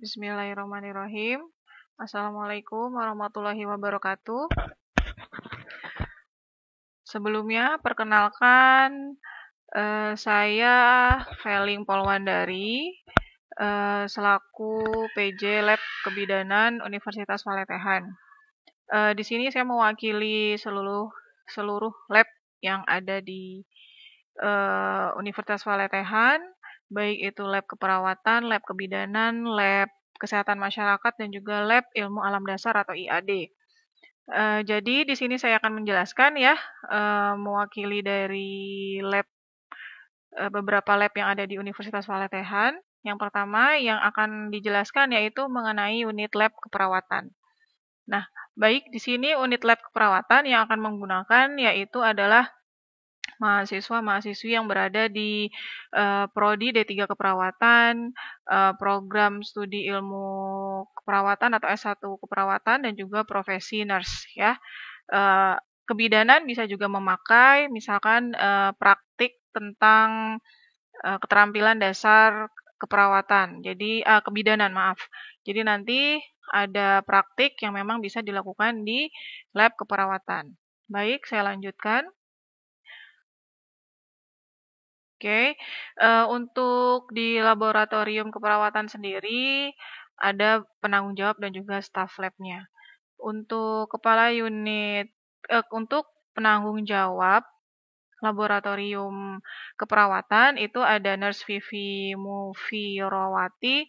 Bismillahirrahmanirrahim. Assalamualaikum warahmatullahi wabarakatuh. Sebelumnya, perkenalkan saya Feling Polwandari selaku PJ Lab Kebidanan Universitas Paletehan. Di sini saya mewakili seluruh lab yang ada di Universitas Paletehan, baik itu lab keperawatan, lab kebidanan, lab kesehatan masyarakat, dan juga lab ilmu alam dasar atau IAD. Jadi di sini saya akan menjelaskan ya, mewakili dari lab beberapa lab yang ada di Universitas Paletehan. Yang pertama yang akan dijelaskan yaitu mengenai unit lab keperawatan. Nah, baik di sini unit lab keperawatan yang akan menggunakan yaitu adalah mahasiswa-mahasiswi yang berada di Prodi D3 Keperawatan, program studi ilmu keperawatan atau S1 keperawatan, dan juga profesi nurse ya. Kebidanan bisa juga memakai misalkan praktik tentang keterampilan dasar keperawatan. Jadi kebidanan, maaf. Jadi nanti ada praktik yang memang bisa dilakukan di lab keperawatan. Baik, saya lanjutkan. Oke, untuk di laboratorium keperawatan sendiri ada penanggung jawab dan juga staf lab-nya. Untuk kepala unit, untuk penanggung jawab laboratorium keperawatan itu ada Nurse Vivi Mufirawati,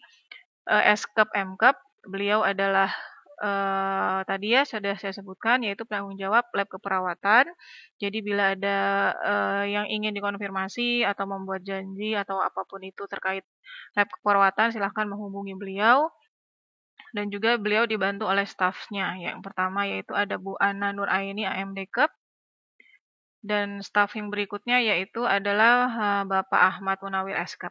Eskep Mkep. Beliau adalah tadi ya sudah saya sebutkan yaitu penanggung jawab lab keperawatan. Jadi bila ada yang ingin dikonfirmasi atau membuat janji atau apapun itu terkait lab keperawatan silahkan menghubungi beliau. Dan juga beliau dibantu oleh stafnya. Yang pertama yaitu ada Bu Ana Nuraini AMDkep. Dan staf yang berikutnya yaitu adalah Bapak Ahmad Munawir Eskep.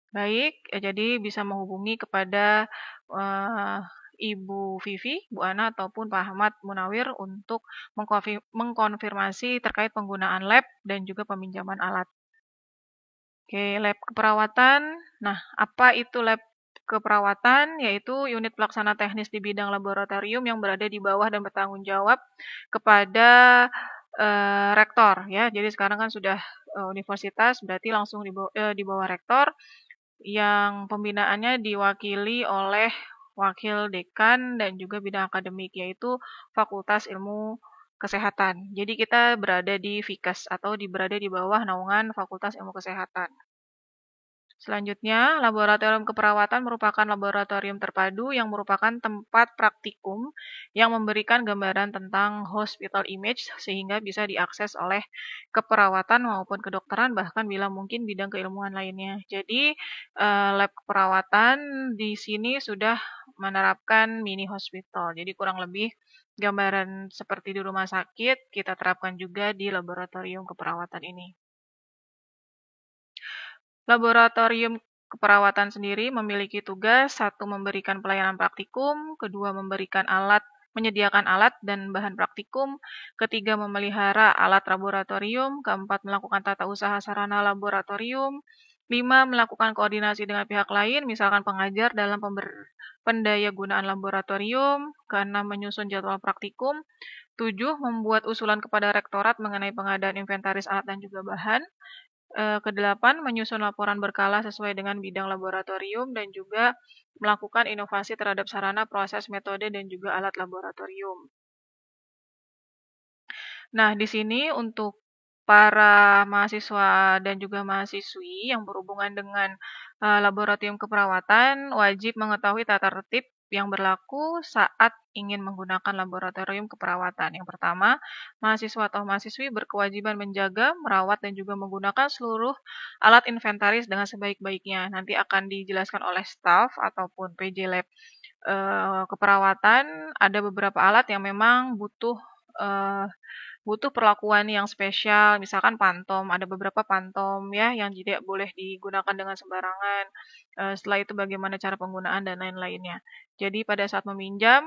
Baik, jadi bisa menghubungi kepada Ibu Vivi, Bu Ana, ataupun Pak Ahmad Munawir untuk mengkonfirmasi terkait penggunaan lab dan juga peminjaman alat. Oke, lab keperawatan. Nah, apa itu lab keperawatan? Yaitu unit pelaksana teknis di bidang laboratorium yang berada di bawah dan bertanggung jawab kepada rektor ya. Jadi sekarang kan sudah universitas, berarti langsung di bawah rektor yang pembinaannya diwakili oleh wakil dekan dan juga bidang akademik, yaitu Fakultas Ilmu Kesehatan. Jadi kita berada di FIKES atau berada di bawah naungan Fakultas Ilmu Kesehatan. Selanjutnya, laboratorium keperawatan merupakan laboratorium terpadu yang merupakan tempat praktikum yang memberikan gambaran tentang hospital image sehingga bisa diakses oleh keperawatan maupun kedokteran bahkan bila mungkin bidang keilmuan lainnya. Jadi, lab keperawatan di sini sudah menerapkan mini hospital. Jadi kurang lebih gambaran seperti di rumah sakit kita terapkan juga di laboratorium keperawatan ini. Laboratorium keperawatan sendiri memiliki tugas, satu memberikan pelayanan praktikum, kedua menyediakan alat dan bahan praktikum, ketiga memelihara alat laboratorium, keempat melakukan tata usaha sarana laboratorium, lima melakukan koordinasi dengan pihak lain, misalkan pengajar dalam pendayagunaan laboratorium, keenam menyusun jadwal praktikum, 7 membuat usulan kepada rektorat mengenai pengadaan inventaris alat dan juga bahan, ke-8 menyusun laporan berkala sesuai dengan bidang laboratorium dan juga melakukan inovasi terhadap sarana, proses, metode, dan juga alat laboratorium. Nah, di sini untuk para mahasiswa dan juga mahasiswi yang berhubungan dengan laboratorium keperawatan wajib mengetahui tata tertib yang berlaku saat ingin menggunakan laboratorium keperawatan. Yang pertama, mahasiswa atau mahasiswi berkewajiban menjaga, merawat, dan juga menggunakan seluruh alat inventaris dengan sebaik-baiknya. Nanti akan dijelaskan oleh staf ataupun PJ Lab keperawatan, ada beberapa alat yang memang butuh perlakuan yang spesial, misalkan pantom, ada beberapa pantom ya yang tidak boleh digunakan dengan sembarangan. Setelah itu bagaimana cara penggunaan dan lain-lainnya. Jadi pada saat meminjam,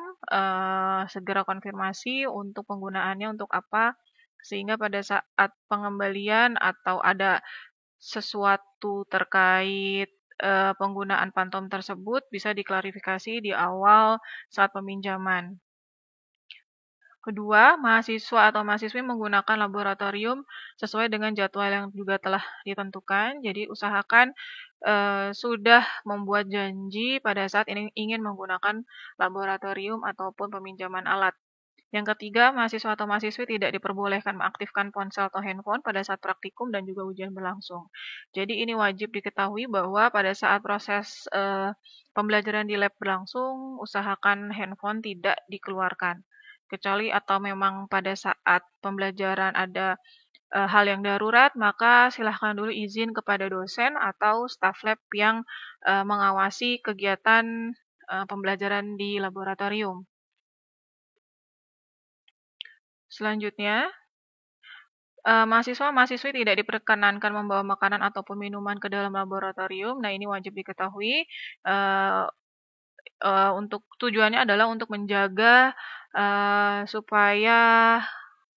segera konfirmasi untuk penggunaannya untuk apa, sehingga pada saat pengembalian atau ada sesuatu terkait penggunaan Pantom tersebut bisa diklarifikasi di awal saat peminjaman. Kedua, mahasiswa atau mahasiswi menggunakan laboratorium sesuai dengan jadwal yang juga telah ditentukan. Jadi usahakan sudah membuat janji pada saat ingin menggunakan laboratorium ataupun peminjaman alat. Yang ketiga, mahasiswa atau mahasiswi tidak diperbolehkan mengaktifkan ponsel atau handphone pada saat praktikum dan juga ujian berlangsung. Jadi ini wajib diketahui bahwa pada saat proses pembelajaran di lab berlangsung, usahakan handphone tidak dikeluarkan. Kecuali atau memang pada saat pembelajaran ada hal yang darurat, maka silahkan dulu izin kepada dosen atau staf lab yang mengawasi kegiatan pembelajaran di laboratorium. Selanjutnya, mahasiswa-mahasiswi tidak diperkenankan membawa makanan ataupun minuman ke dalam laboratorium. Nah, ini wajib diketahui. Untuk tujuannya adalah untuk menjaga supaya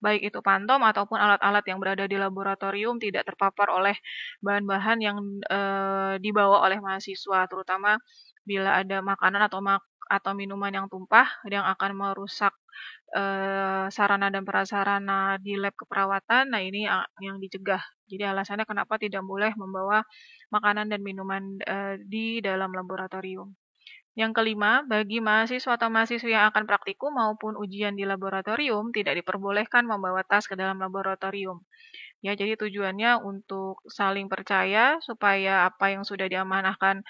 baik itu Pantom ataupun alat-alat yang berada di laboratorium tidak terpapar oleh bahan-bahan yang dibawa oleh mahasiswa, terutama bila ada makanan atau minuman yang tumpah yang akan merusak sarana dan prasarana di lab keperawatan. Nah, ini yang dicegah. Jadi alasannya kenapa tidak boleh membawa makanan dan minuman di dalam laboratorium. Yang kelima, bagi mahasiswa atau mahasiswi yang akan praktikum maupun ujian di laboratorium, tidak diperbolehkan membawa tas ke dalam laboratorium. Ya, jadi tujuannya untuk saling percaya supaya apa yang sudah diamanahkan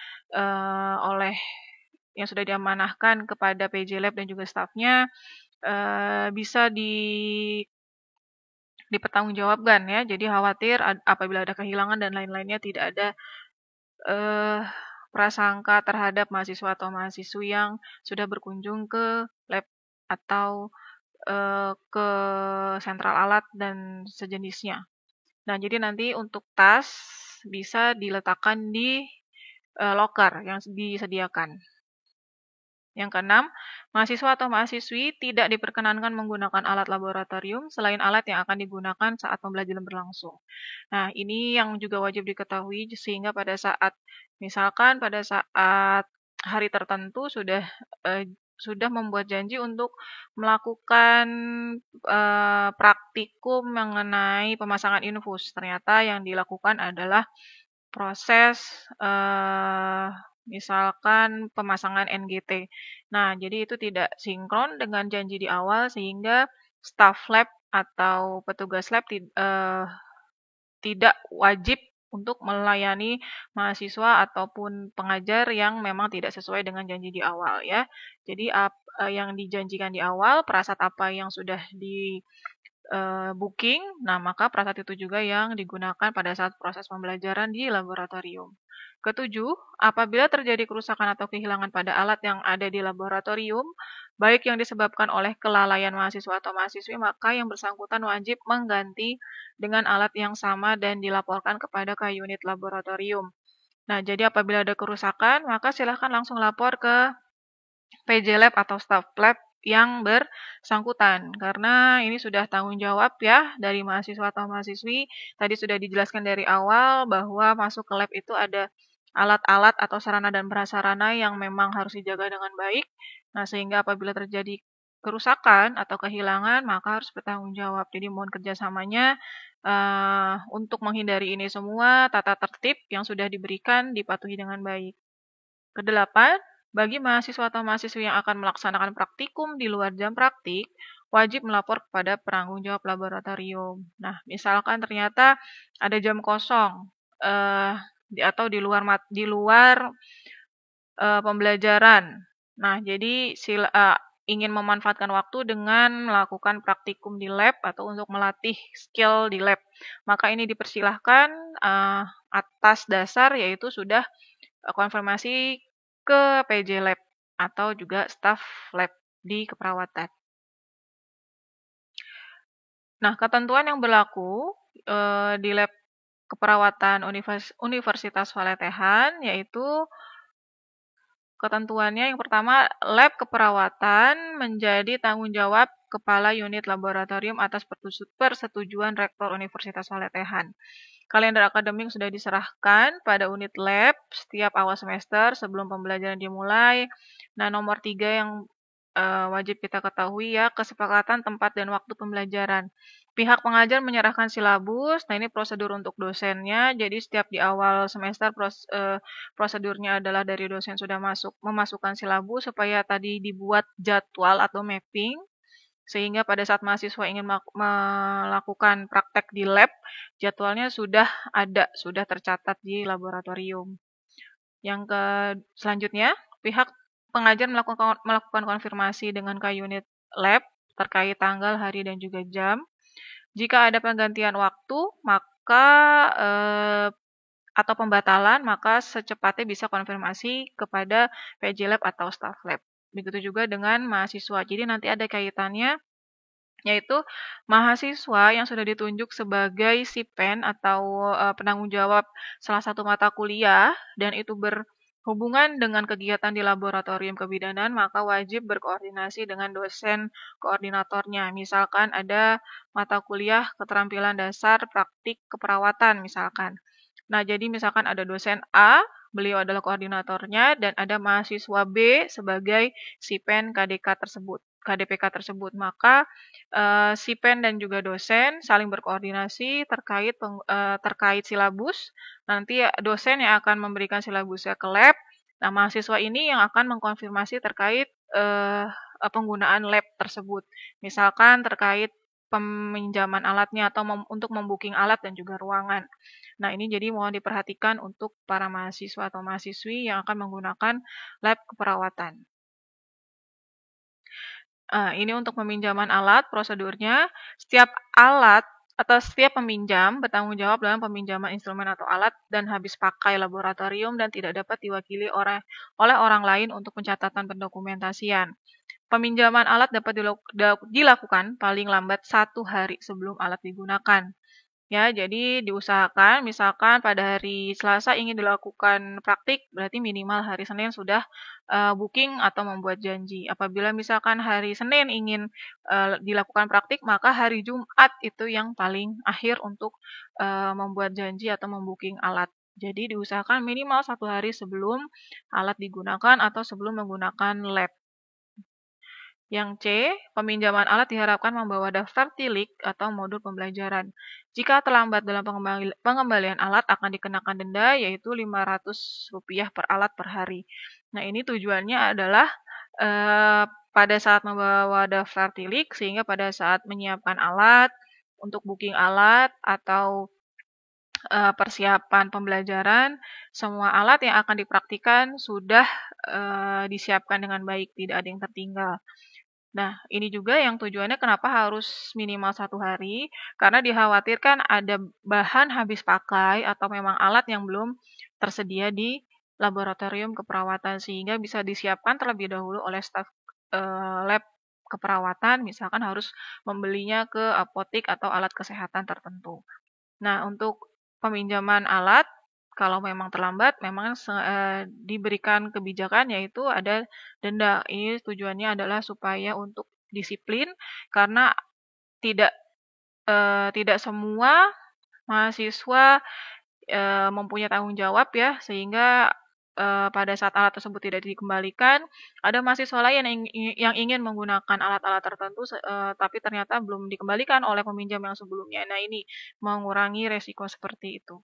kepada PJ Lab dan juga stafnya bisa dipertanggungjawabkan ya. Jadi khawatir apabila ada kehilangan dan lain-lainnya tidak ada prasangka terhadap mahasiswa atau mahasiswi yang sudah berkunjung ke lab atau ke sentral alat dan sejenisnya. Nah, jadi nanti untuk tas bisa diletakkan di loker yang disediakan. Yang keenam, mahasiswa atau mahasiswi tidak diperkenankan menggunakan alat laboratorium selain alat yang akan digunakan saat pembelajaran berlangsung. Nah, ini yang juga wajib diketahui sehingga misalkan pada saat hari tertentu sudah membuat janji untuk melakukan praktikum mengenai pemasangan infus. Ternyata yang dilakukan adalah proses misalkan pemasangan NGT. Nah, jadi itu tidak sinkron dengan janji di awal sehingga staf lab atau petugas lab tidak wajib untuk melayani mahasiswa ataupun pengajar yang memang tidak sesuai dengan janji di awal ya. Jadi yang dijanjikan di awal, perasaan apa yang sudah di booking, nah maka perangkat itu juga yang digunakan pada saat proses pembelajaran di laboratorium. Ketujuh, apabila terjadi kerusakan atau kehilangan pada alat yang ada di laboratorium, baik yang disebabkan oleh kelalaian mahasiswa atau mahasiswi, maka yang bersangkutan wajib mengganti dengan alat yang sama dan dilaporkan kepada unit laboratorium. Nah, jadi apabila ada kerusakan, maka silahkan langsung lapor ke PJ Lab atau Staff Lab yang bersangkutan. Karena ini sudah tanggung jawab ya dari mahasiswa atau mahasiswi. Tadi sudah dijelaskan dari awal bahwa masuk ke lab itu ada alat-alat atau sarana dan prasarana yang memang harus dijaga dengan baik. Nah, sehingga apabila terjadi kerusakan atau kehilangan, maka harus bertanggung jawab. Jadi mohon kerjasamanya untuk menghindari ini semua, tata tertib yang sudah diberikan dipatuhi dengan baik. Kedelapan, bagi mahasiswa atau mahasiswi yang akan melaksanakan praktikum di luar jam praktik, wajib melapor kepada penanggung jawab laboratorium. Nah, misalkan ternyata ada jam kosong atau di luar pembelajaran. Nah, jadi ingin memanfaatkan waktu dengan melakukan praktikum di lab atau untuk melatih skill di lab. Maka ini dipersilahkan atas dasar yaitu sudah konfirmasi ke PJ Lab atau juga staf lab di keperawatan. Nah, ketentuan yang berlaku di lab keperawatan Universitas Valetehan yaitu ketentuannya yang pertama, lab keperawatan menjadi tanggung jawab Kepala Unit Laboratorium atas persetujuan Rektor Universitas Soletehan. Kalender akademik sudah diserahkan pada unit lab setiap awal semester sebelum pembelajaran dimulai. Nah, nomor 3 yang wajib kita ketahui ya, kesepakatan tempat dan waktu pembelajaran. Pihak pengajar menyerahkan silabus, nah ini prosedur untuk dosennya, jadi setiap di awal semester prosedurnya adalah dari dosen sudah memasukkan silabus supaya tadi dibuat jadwal atau mapping, sehingga pada saat mahasiswa ingin melakukan praktek di lab, jadwalnya sudah ada, sudah tercatat di laboratorium. Selanjutnya, pihak pengajar melakukan konfirmasi dengan K-Unit Lab terkait tanggal, hari, dan juga jam. Jika ada penggantian waktu, maka atau pembatalan, maka secepatnya bisa konfirmasi kepada PJ Lab atau Staff Lab. Begitu juga dengan mahasiswa. Jadi nanti ada kaitannya, yaitu mahasiswa yang sudah ditunjuk sebagai SIPEN atau penanggung jawab salah satu mata kuliah dan itu berhubungan dengan kegiatan di laboratorium kebidanan, maka wajib berkoordinasi dengan dosen koordinatornya. Misalkan ada mata kuliah keterampilan dasar praktik keperawatan misalkan. Nah, jadi misalkan ada dosen A, beliau adalah koordinatornya, dan ada mahasiswa B sebagai SIPEN KDPK tersebut. Maka SIPEN dan juga dosen saling berkoordinasi terkait silabus. Nanti dosen yang akan memberikan silabusnya ke lab. Nah, mahasiswa ini yang akan mengkonfirmasi terkait penggunaan lab tersebut. Misalkan terkait peminjaman alatnya atau untuk membooking alat dan juga ruangan. Nah, ini jadi mohon diperhatikan untuk para mahasiswa atau mahasiswi yang akan menggunakan lab keperawatan. Ini untuk peminjaman alat, prosedurnya. Setiap alat atau setiap peminjam bertanggung jawab dalam peminjaman instrumen atau alat dan habis pakai laboratorium dan tidak dapat diwakili oleh orang lain untuk pencatatan pendokumentasian. Peminjaman alat dapat dilakukan paling lambat 1 hari sebelum alat digunakan. Ya, jadi diusahakan misalkan pada hari Selasa ingin dilakukan praktik, berarti minimal hari Senin sudah booking atau membuat janji. Apabila misalkan hari Senin ingin dilakukan praktik, maka hari Jumat itu yang paling akhir untuk membuat janji atau membooking alat. Jadi diusahakan minimal 1 hari sebelum alat digunakan atau sebelum menggunakan lab. Yang C, peminjaman alat diharapkan membawa daftar tilik atau modul pembelajaran. Jika terlambat dalam pengembalian alat akan dikenakan denda yaitu Rp500 per alat per hari. Nah, ini tujuannya adalah pada saat membawa daftar tilik sehingga pada saat menyiapkan alat, untuk booking alat atau persiapan pembelajaran, semua alat yang akan dipraktikan sudah disiapkan dengan baik, tidak ada yang tertinggal. Nah, ini juga yang tujuannya kenapa harus minimal 1 hari, karena dikhawatirkan ada bahan habis pakai atau memang alat yang belum tersedia di laboratorium keperawatan, sehingga bisa disiapkan terlebih dahulu oleh staf lab keperawatan, misalkan harus membelinya ke apotik atau alat kesehatan tertentu. Nah, untuk peminjaman alat, kalau memang terlambat, memang diberikan kebijakan yaitu ada denda. Ini tujuannya adalah supaya untuk disiplin, karena tidak semua mahasiswa mempunyai tanggung jawab ya, sehingga pada saat alat tersebut tidak dikembalikan, ada mahasiswa lain yang ingin menggunakan alat-alat tertentu, tapi ternyata belum dikembalikan oleh peminjam yang sebelumnya. Nah, ini mengurangi resiko seperti itu.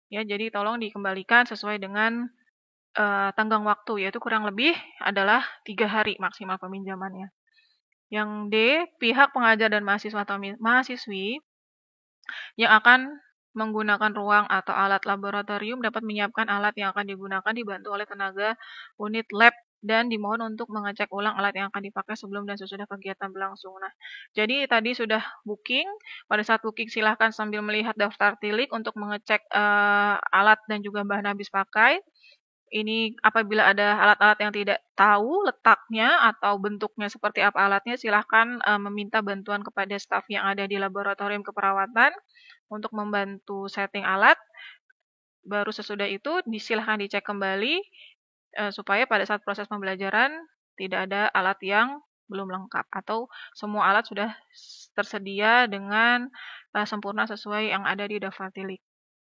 Ya, jadi tolong dikembalikan sesuai dengan tenggang waktu, yaitu kurang lebih adalah 3 hari maksimal peminjamannya. Yang D, pihak pengajar dan mahasiswa atau mahasiswi yang akan menggunakan ruang atau alat laboratorium dapat menyiapkan alat yang akan digunakan dibantu oleh tenaga unit lab dan dimohon untuk mengecek ulang alat yang akan dipakai sebelum dan sesudah kegiatan berlangsung. Nah, jadi tadi sudah booking. Pada saat booking silahkan sambil melihat daftar tilik untuk mengecek alat dan juga bahan habis pakai. Ini apabila ada alat-alat yang tidak tahu letaknya atau bentuknya seperti apa alatnya, silahkan meminta bantuan kepada staf yang ada di laboratorium keperawatan untuk membantu setting alat. Baru sesudah itu silahkan dicek kembali supaya pada saat proses pembelajaran tidak ada alat yang belum lengkap, atau semua alat sudah tersedia dengan sempurna sesuai yang ada di daftar tilik.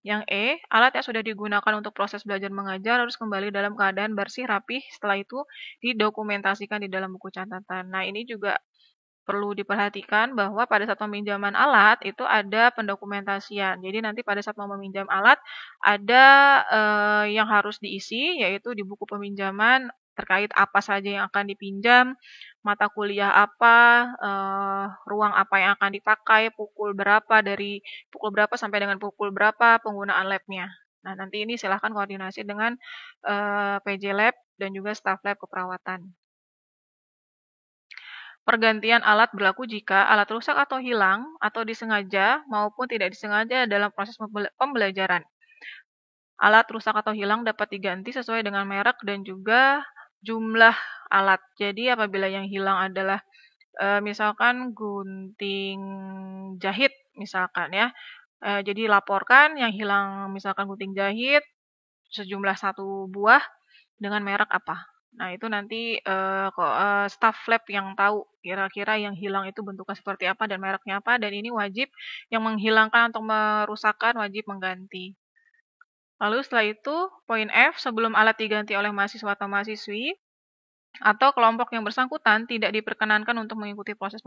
Yang E, alat yang sudah digunakan untuk proses belajar mengajar harus kembali dalam keadaan bersih, rapih, setelah itu didokumentasikan di dalam buku catatan. Nah, ini juga perlu diperhatikan bahwa pada saat peminjaman alat itu ada pendokumentasian. Jadi nanti pada saat mau meminjam alat ada yang harus diisi, yaitu di buku peminjaman terkait apa saja yang akan dipinjam, mata kuliah apa, ruang apa yang akan dipakai, dari pukul berapa sampai dengan pukul berapa penggunaan labnya. Nah, nanti ini silahkan koordinasi dengan PJ Lab dan juga staf lab keperawatan. Pergantian alat berlaku jika alat rusak atau hilang atau disengaja maupun tidak disengaja dalam proses pembelajaran. Alat rusak atau hilang dapat diganti sesuai dengan merek dan juga jumlah alat. Jadi apabila yang hilang adalah misalkan gunting jahit misalkan ya. Jadi laporkan yang hilang misalkan gunting jahit sejumlah 1 buah dengan merek apa. Nah, itu nanti staf lab yang tahu kira-kira yang hilang itu bentuknya seperti apa dan mereknya apa, dan ini wajib yang menghilangkan atau merusakkan wajib mengganti. Lalu setelah itu, poin F, sebelum alat diganti oleh mahasiswa atau mahasiswi, atau kelompok yang bersangkutan tidak diperkenankan untuk mengikuti proses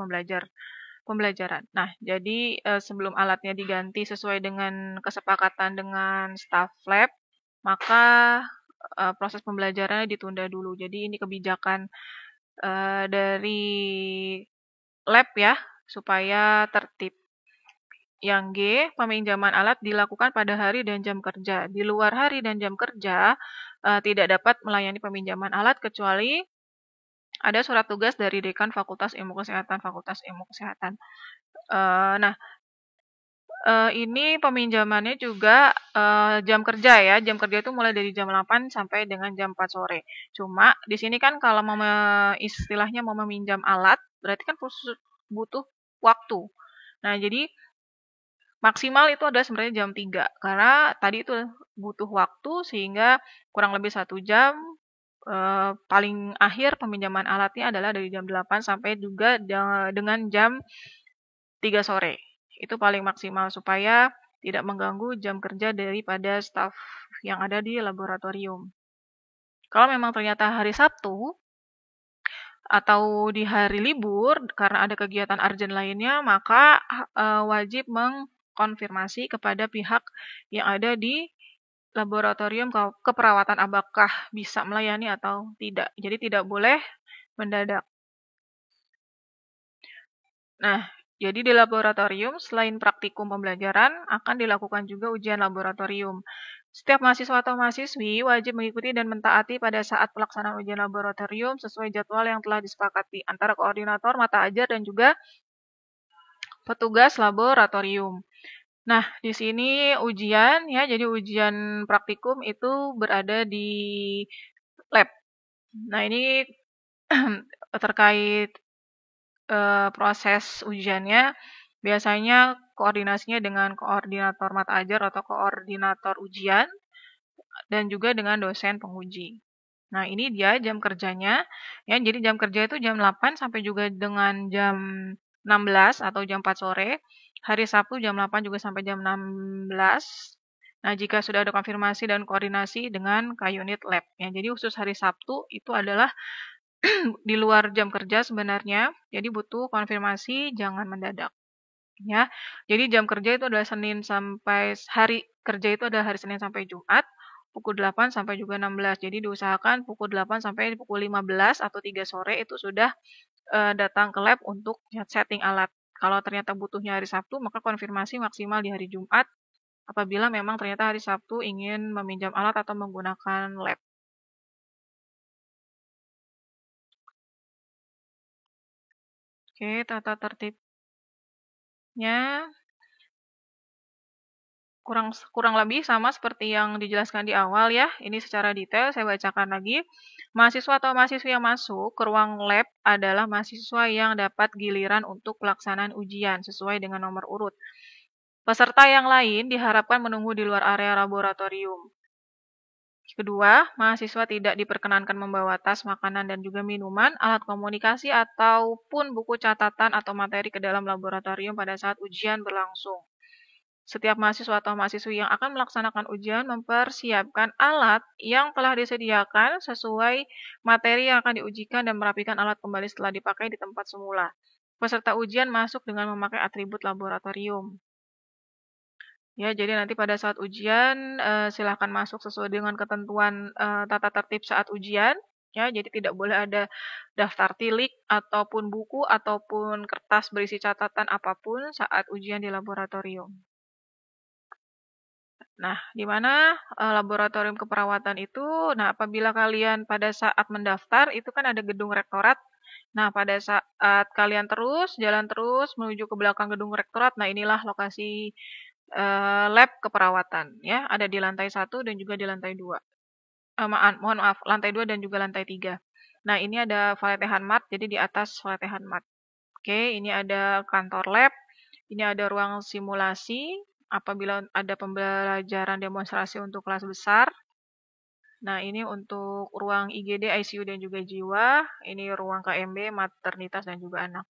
pembelajaran. Nah, jadi sebelum alatnya diganti sesuai dengan kesepakatan dengan staf lab, maka proses pembelajarannya ditunda dulu. Jadi ini kebijakan dari lab ya, supaya tertib. Yang G, peminjaman alat dilakukan pada hari dan jam kerja. Di luar hari dan jam kerja, tidak dapat melayani peminjaman alat kecuali ada surat tugas dari Dekan Fakultas Ilmu Kesehatan. Nah, ini peminjamannya juga jam kerja ya. Jam kerja itu mulai dari jam 8 sampai dengan jam 4 sore. Cuma di sini kan kalau istilahnya mau meminjam alat, berarti kan butuh waktu. Nah, jadi maksimal itu adalah sebenarnya jam 3. Karena tadi itu butuh waktu sehingga kurang lebih 1 jam. Paling akhir peminjaman alatnya adalah dari jam 8 sampai juga dengan jam 3 sore. Itu paling maksimal supaya tidak mengganggu jam kerja daripada staf yang ada di laboratorium. Kalau memang ternyata hari Sabtu atau di hari libur karena ada kegiatan urgent lainnya, maka wajib mengkonfirmasi kepada pihak yang ada di laboratorium keperawatan apakah bisa melayani atau tidak. Jadi tidak boleh mendadak. Nah, jadi di laboratorium selain praktikum pembelajaran akan dilakukan juga ujian laboratorium. Setiap mahasiswa atau mahasiswi wajib mengikuti dan mentaati pada saat pelaksanaan ujian laboratorium sesuai jadwal yang telah disepakati antara koordinator mata ajar dan juga petugas laboratorium. Nah, di sini ujian ya, jadi ujian praktikum itu berada di lab. Nah, ini terkait proses ujiannya, biasanya koordinasinya dengan koordinator mata ajar atau koordinator ujian, dan juga dengan dosen penguji. Nah, ini dia jam kerjanya. Ya, jadi jam kerja itu jam 8 sampai juga dengan jam 16 atau jam 4 sore. Hari Sabtu jam 8 juga sampai jam 16. Nah, jika sudah ada konfirmasi dan koordinasi dengan K-Unit Lab. Ya, jadi khusus hari Sabtu itu adalah di luar jam kerja sebenarnya. Jadi butuh konfirmasi, jangan mendadak. Ya. Jadi jam kerja itu adalah hari kerja itu adalah hari Senin sampai Jumat pukul 8 sampai juga 16. Jadi diusahakan pukul 8 sampai pukul 15 atau 3 sore itu sudah datang ke lab untuk setting alat. Kalau ternyata butuhnya hari Sabtu, maka konfirmasi maksimal di hari Jumat apabila memang ternyata hari Sabtu ingin meminjam alat atau menggunakan lab. Oke, tata tertibnya kurang lebih sama seperti yang dijelaskan di awal ya. Ini secara detail saya bacakan lagi. Mahasiswa atau mahasiswi yang masuk ke ruang lab adalah mahasiswa yang dapat giliran untuk pelaksanaan ujian sesuai dengan nomor urut. Peserta yang lain diharapkan menunggu di luar area laboratorium. Kedua, mahasiswa tidak diperkenankan membawa tas, makanan, dan juga minuman, alat komunikasi, ataupun buku catatan atau materi ke dalam laboratorium pada saat ujian berlangsung. Setiap mahasiswa atau mahasiswi yang akan melaksanakan ujian mempersiapkan alat yang telah disediakan sesuai materi yang akan diujikan dan merapikan alat kembali setelah dipakai di tempat semula. Peserta ujian masuk dengan memakai atribut laboratorium. Ya, jadi nanti pada saat ujian silahkan masuk sesuai dengan ketentuan tata tertib saat ujian. Ya, jadi tidak boleh ada daftar tilik ataupun buku ataupun kertas berisi catatan apapun saat ujian di laboratorium. Nah, di mana laboratorium keperawatan itu, nah apabila kalian pada saat mendaftar itu kan ada gedung rektorat. Nah, pada saat kalian jalan terus menuju ke belakang gedung rektorat, nah inilah lokasi lab keperawatan ya, ada di lantai 1 dan juga di lantai 2. Mohon maaf, lantai 2 dan juga lantai 3. Nah, ini ada Valetehan mat, jadi di atas Valetehan mat. Oke, ini ada kantor lab, ini ada ruang simulasi apabila ada pembelajaran demonstrasi untuk kelas besar. Nah, ini untuk ruang IGD, ICU dan juga jiwa, ini ruang KMB, maternitas dan juga anak.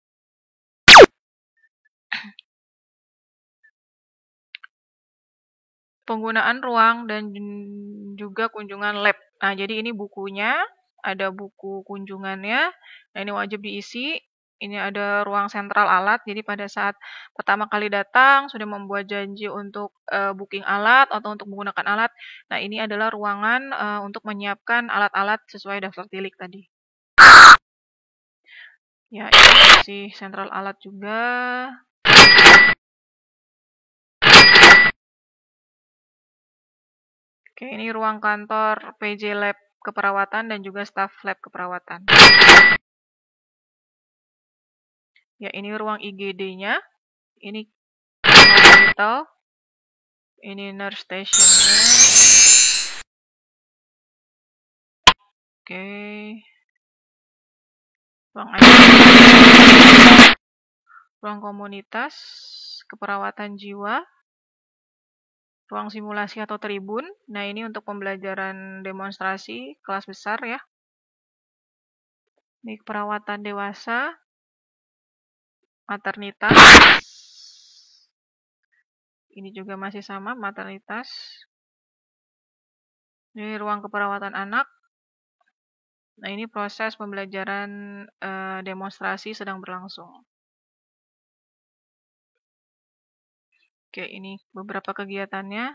Penggunaan ruang dan juga kunjungan lab. Nah, jadi ini bukunya, ada buku kunjungannya. Nah, ini wajib diisi. Ini ada ruang sentral alat. Jadi pada saat pertama kali datang sudah membuat janji untuk booking alat atau untuk menggunakan alat. Nah, ini adalah ruangan untuk menyiapkan alat-alat sesuai daftar tilik tadi. Ya, ini masih sentral alat juga. Oke, ini ruang kantor PJ Lab keperawatan dan juga staff lab keperawatan. Ya, ini ruang IGD-nya. Ini hospital. Ini nurse station-nya. Oke. Ruang ruang komunitas, keperawatan jiwa. Ruang simulasi atau tribun. Nah, ini untuk pembelajaran demonstrasi kelas besar ya. Ini perawatan dewasa, maternitas. Ini juga masih sama, maternitas. Ini ruang keperawatan anak. Nah, ini proses pembelajaran demonstrasi sedang berlangsung. Oke, ini beberapa kegiatannya.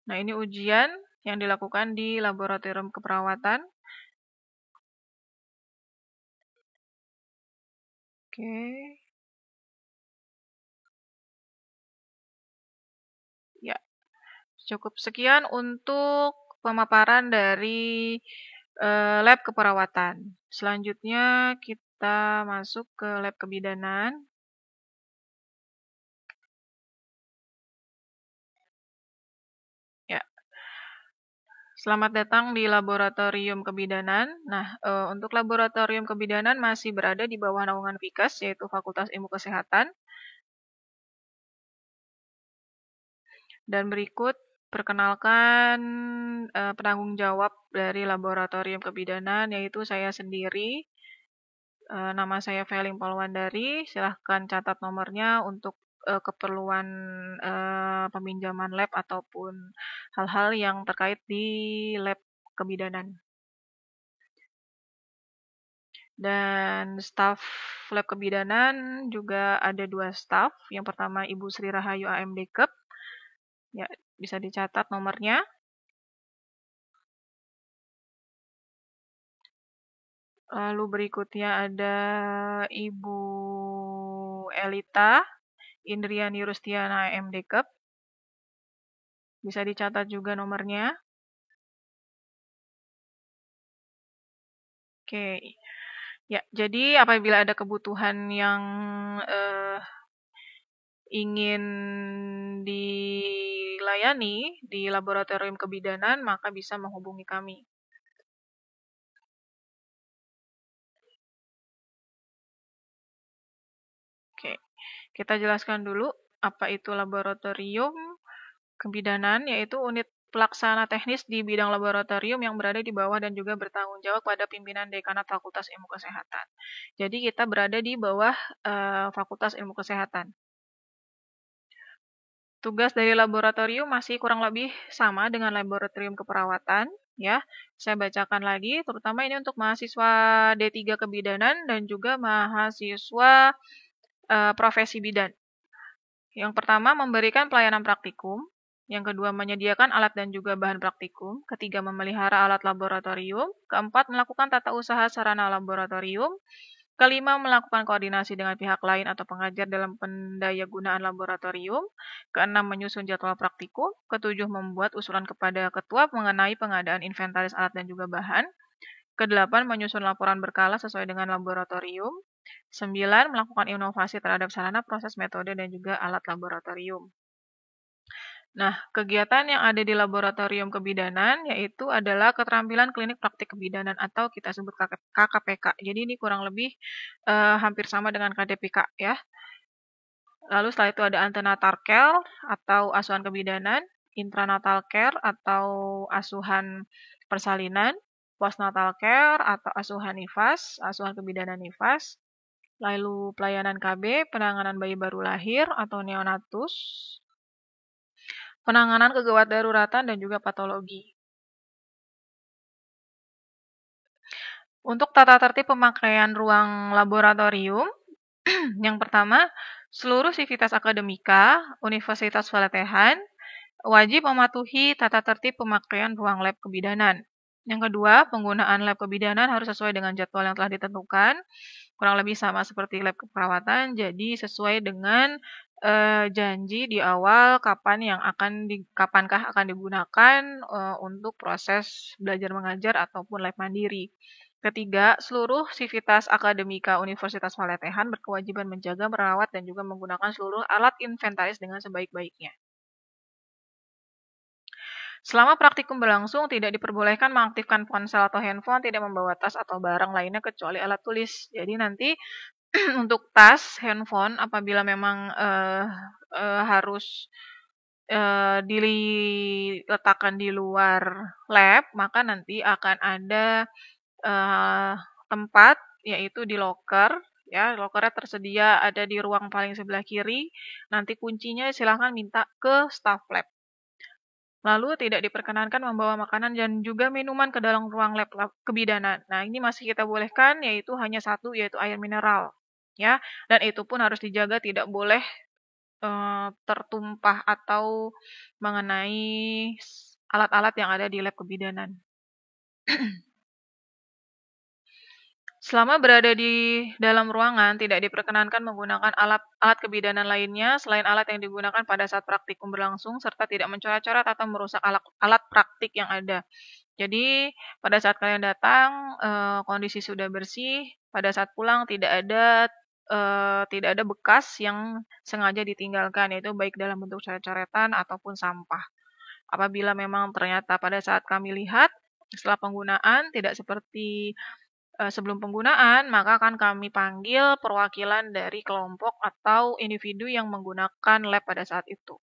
Nah, ini ujian yang dilakukan di laboratorium keperawatan. Oke. Ya, cukup sekian untuk pemaparan dari lab keperawatan. Selanjutnya kita masuk ke lab kebidanan. Ya. Selamat datang di laboratorium kebidanan. Nah, untuk laboratorium kebidanan masih berada di bawah naungan FIKES, yaitu Fakultas Ilmu Kesehatan. Dan berikut perkenalkan penanggung jawab dari laboratorium kebidanan, yaitu saya sendiri. Nama saya Feling Polwandari. Silahkan catat nomornya untuk keperluan peminjaman lab ataupun hal-hal yang terkait di lab kebidanan. Dan staf lab kebidanan juga ada 2 staf. Yang pertama Ibu Sri Rahayu AMD Kep. Ya, bisa dicatat nomornya. Lalu berikutnya ada Ibu Elita Indriani Rustiana AMD Kep. Bisa dicatat juga nomornya. Oke. Ya, jadi apabila ada kebutuhan yang ingin dilayani di laboratorium kebidanan, maka bisa menghubungi kami. Oke, kita jelaskan dulu apa itu laboratorium kebidanan, yaitu unit pelaksana teknis di bidang laboratorium yang berada di bawah dan juga bertanggung jawab pada pimpinan Dekanat Fakultas Ilmu Kesehatan. Jadi kita berada di bawah Fakultas Ilmu Kesehatan. Tugas dari laboratorium masih kurang lebih sama dengan laboratorium keperawatan, ya. Saya bacakan lagi, terutama ini untuk mahasiswa D3 Kebidanan dan juga mahasiswa profesi bidan. Yang pertama, memberikan pelayanan praktikum. Yang kedua, menyediakan alat dan juga bahan praktikum. Ketiga, memelihara alat laboratorium. Keempat, melakukan tata usaha sarana laboratorium. Kelima, melakukan koordinasi dengan pihak lain atau pengajar dalam pendayagunaan laboratorium. Keenam, menyusun jadwal praktikum. Ketujuh, membuat usulan kepada ketua mengenai pengadaan inventaris alat dan juga bahan. Kedelapan, menyusun laporan berkala sesuai dengan laboratorium. 9, melakukan inovasi terhadap sarana, proses, metode, dan juga alat laboratorium. Nah, kegiatan yang ada di laboratorium kebidanan yaitu adalah keterampilan klinik praktik kebidanan atau kita sebut KKPK. Jadi ini kurang lebih hampir sama dengan KDPK ya. Lalu setelah itu ada antenatal care atau asuhan kebidanan, intranatal care atau asuhan persalinan, postnatal care atau asuhan nifas, asuhan kebidanan nifas, lalu pelayanan KB, penanganan bayi baru lahir atau neonatus, penanganan kegawat daruratan dan juga patologi. Untuk tata tertib pemakaian ruang laboratorium, yang pertama, seluruh sivitas akademika Universitas Valetehan wajib mematuhi tata tertib pemakaian ruang lab kebidanan. Yang kedua, penggunaan lab kebidanan harus sesuai dengan jadwal yang telah ditentukan, kurang lebih sama seperti lab keperawatan, jadi sesuai dengan janji di awal kapankah akan digunakan untuk proses belajar mengajar ataupun lab mandiri. Ketiga, seluruh sivitas akademika Universitas Valetehan berkewajiban menjaga, merawat, dan juga menggunakan seluruh alat inventaris dengan sebaik-baiknya. Selama praktikum berlangsung, tidak diperbolehkan mengaktifkan ponsel atau handphone, tidak membawa tas atau barang lainnya kecuali alat tulis. Jadi nanti untuk tas, handphone, apabila memang harus diletakkan di luar lab, maka nanti akan ada tempat, yaitu di loker. Ya, lokernya tersedia ada di ruang paling sebelah kiri. Nanti kuncinya silahkan minta ke staff lab. Lalu tidak diperkenankan membawa makanan dan juga minuman ke dalam ruang lab kebidanan. Nah, ini masih kita bolehkan, yaitu hanya satu, yaitu air mineral. Ya, dan itu pun harus dijaga, tidak boleh tertumpah atau mengenai alat-alat yang ada di lab kebidanan. Selama berada di dalam ruangan, tidak diperkenankan menggunakan alat kebidanan lainnya selain alat yang digunakan pada saat praktikum berlangsung, serta tidak mencoret-coret atau merusak alat praktik yang ada. Jadi, pada saat kalian datang, kondisi sudah bersih. Pada saat pulang, tidak ada bekas yang sengaja ditinggalkan, yaitu baik dalam bentuk coret-coretan ataupun sampah. Apabila memang ternyata pada saat kami lihat, setelah penggunaan tidak seperti sebelum penggunaan, maka akan kami panggil perwakilan dari kelompok atau individu yang menggunakan lab pada saat itu.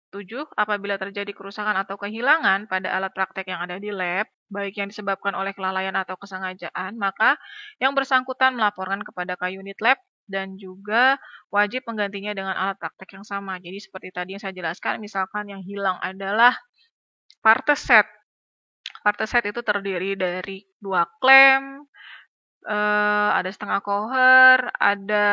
7. Apabila terjadi kerusakan atau kehilangan pada alat praktek yang ada di lab, baik yang disebabkan oleh kelalaian atau kesengajaan, maka yang bersangkutan melaporkan kepada K-Unit Lab dan juga wajib menggantinya dengan alat praktek yang sama. Jadi seperti tadi yang saya jelaskan, misalkan yang hilang adalah parte set. Parte set itu terdiri dari 2 klem, ada setengah coher, ada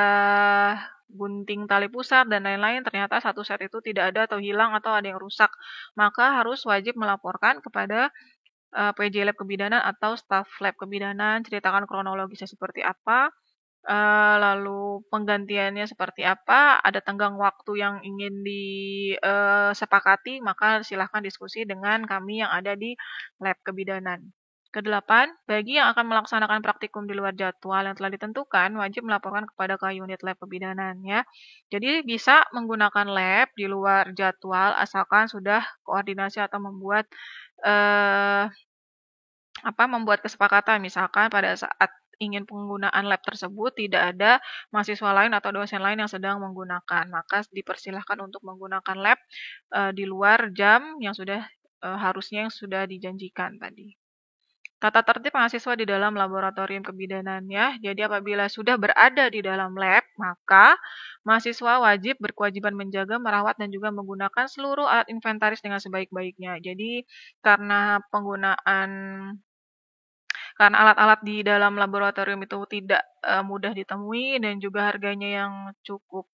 gunting tali pusar, dan lain-lain. Ternyata satu set itu tidak ada atau hilang atau ada yang rusak. Maka harus wajib melaporkan kepada PJ Lab Kebidanan atau staf lab kebidanan, ceritakan kronologisnya seperti apa, lalu penggantiannya seperti apa, ada tenggang waktu yang ingin disepakati, maka silahkan diskusi dengan kami yang ada di lab kebidanan. Kedelapan, bagi yang akan melaksanakan praktikum di luar jadwal yang telah ditentukan, wajib melaporkan kepada K-Unit Lab kebidanan ya. Jadi bisa menggunakan lab di luar jadwal asalkan sudah koordinasi atau membuat kesepakatan, misalkan pada saat ingin penggunaan lab tersebut tidak ada mahasiswa lain atau dosen lain yang sedang menggunakan, maka dipersilahkan untuk menggunakan lab di luar jam yang sudah harusnya yang sudah dijanjikan tadi. Tata tertib mahasiswa di dalam laboratorium kebidanan ya. Jadi apabila sudah berada di dalam lab, maka mahasiswa wajib berkewajiban menjaga, merawat, dan juga menggunakan seluruh alat inventaris dengan sebaik-baiknya. Jadi karena alat-alat di dalam laboratorium itu tidak mudah ditemui dan juga harganya yang cukup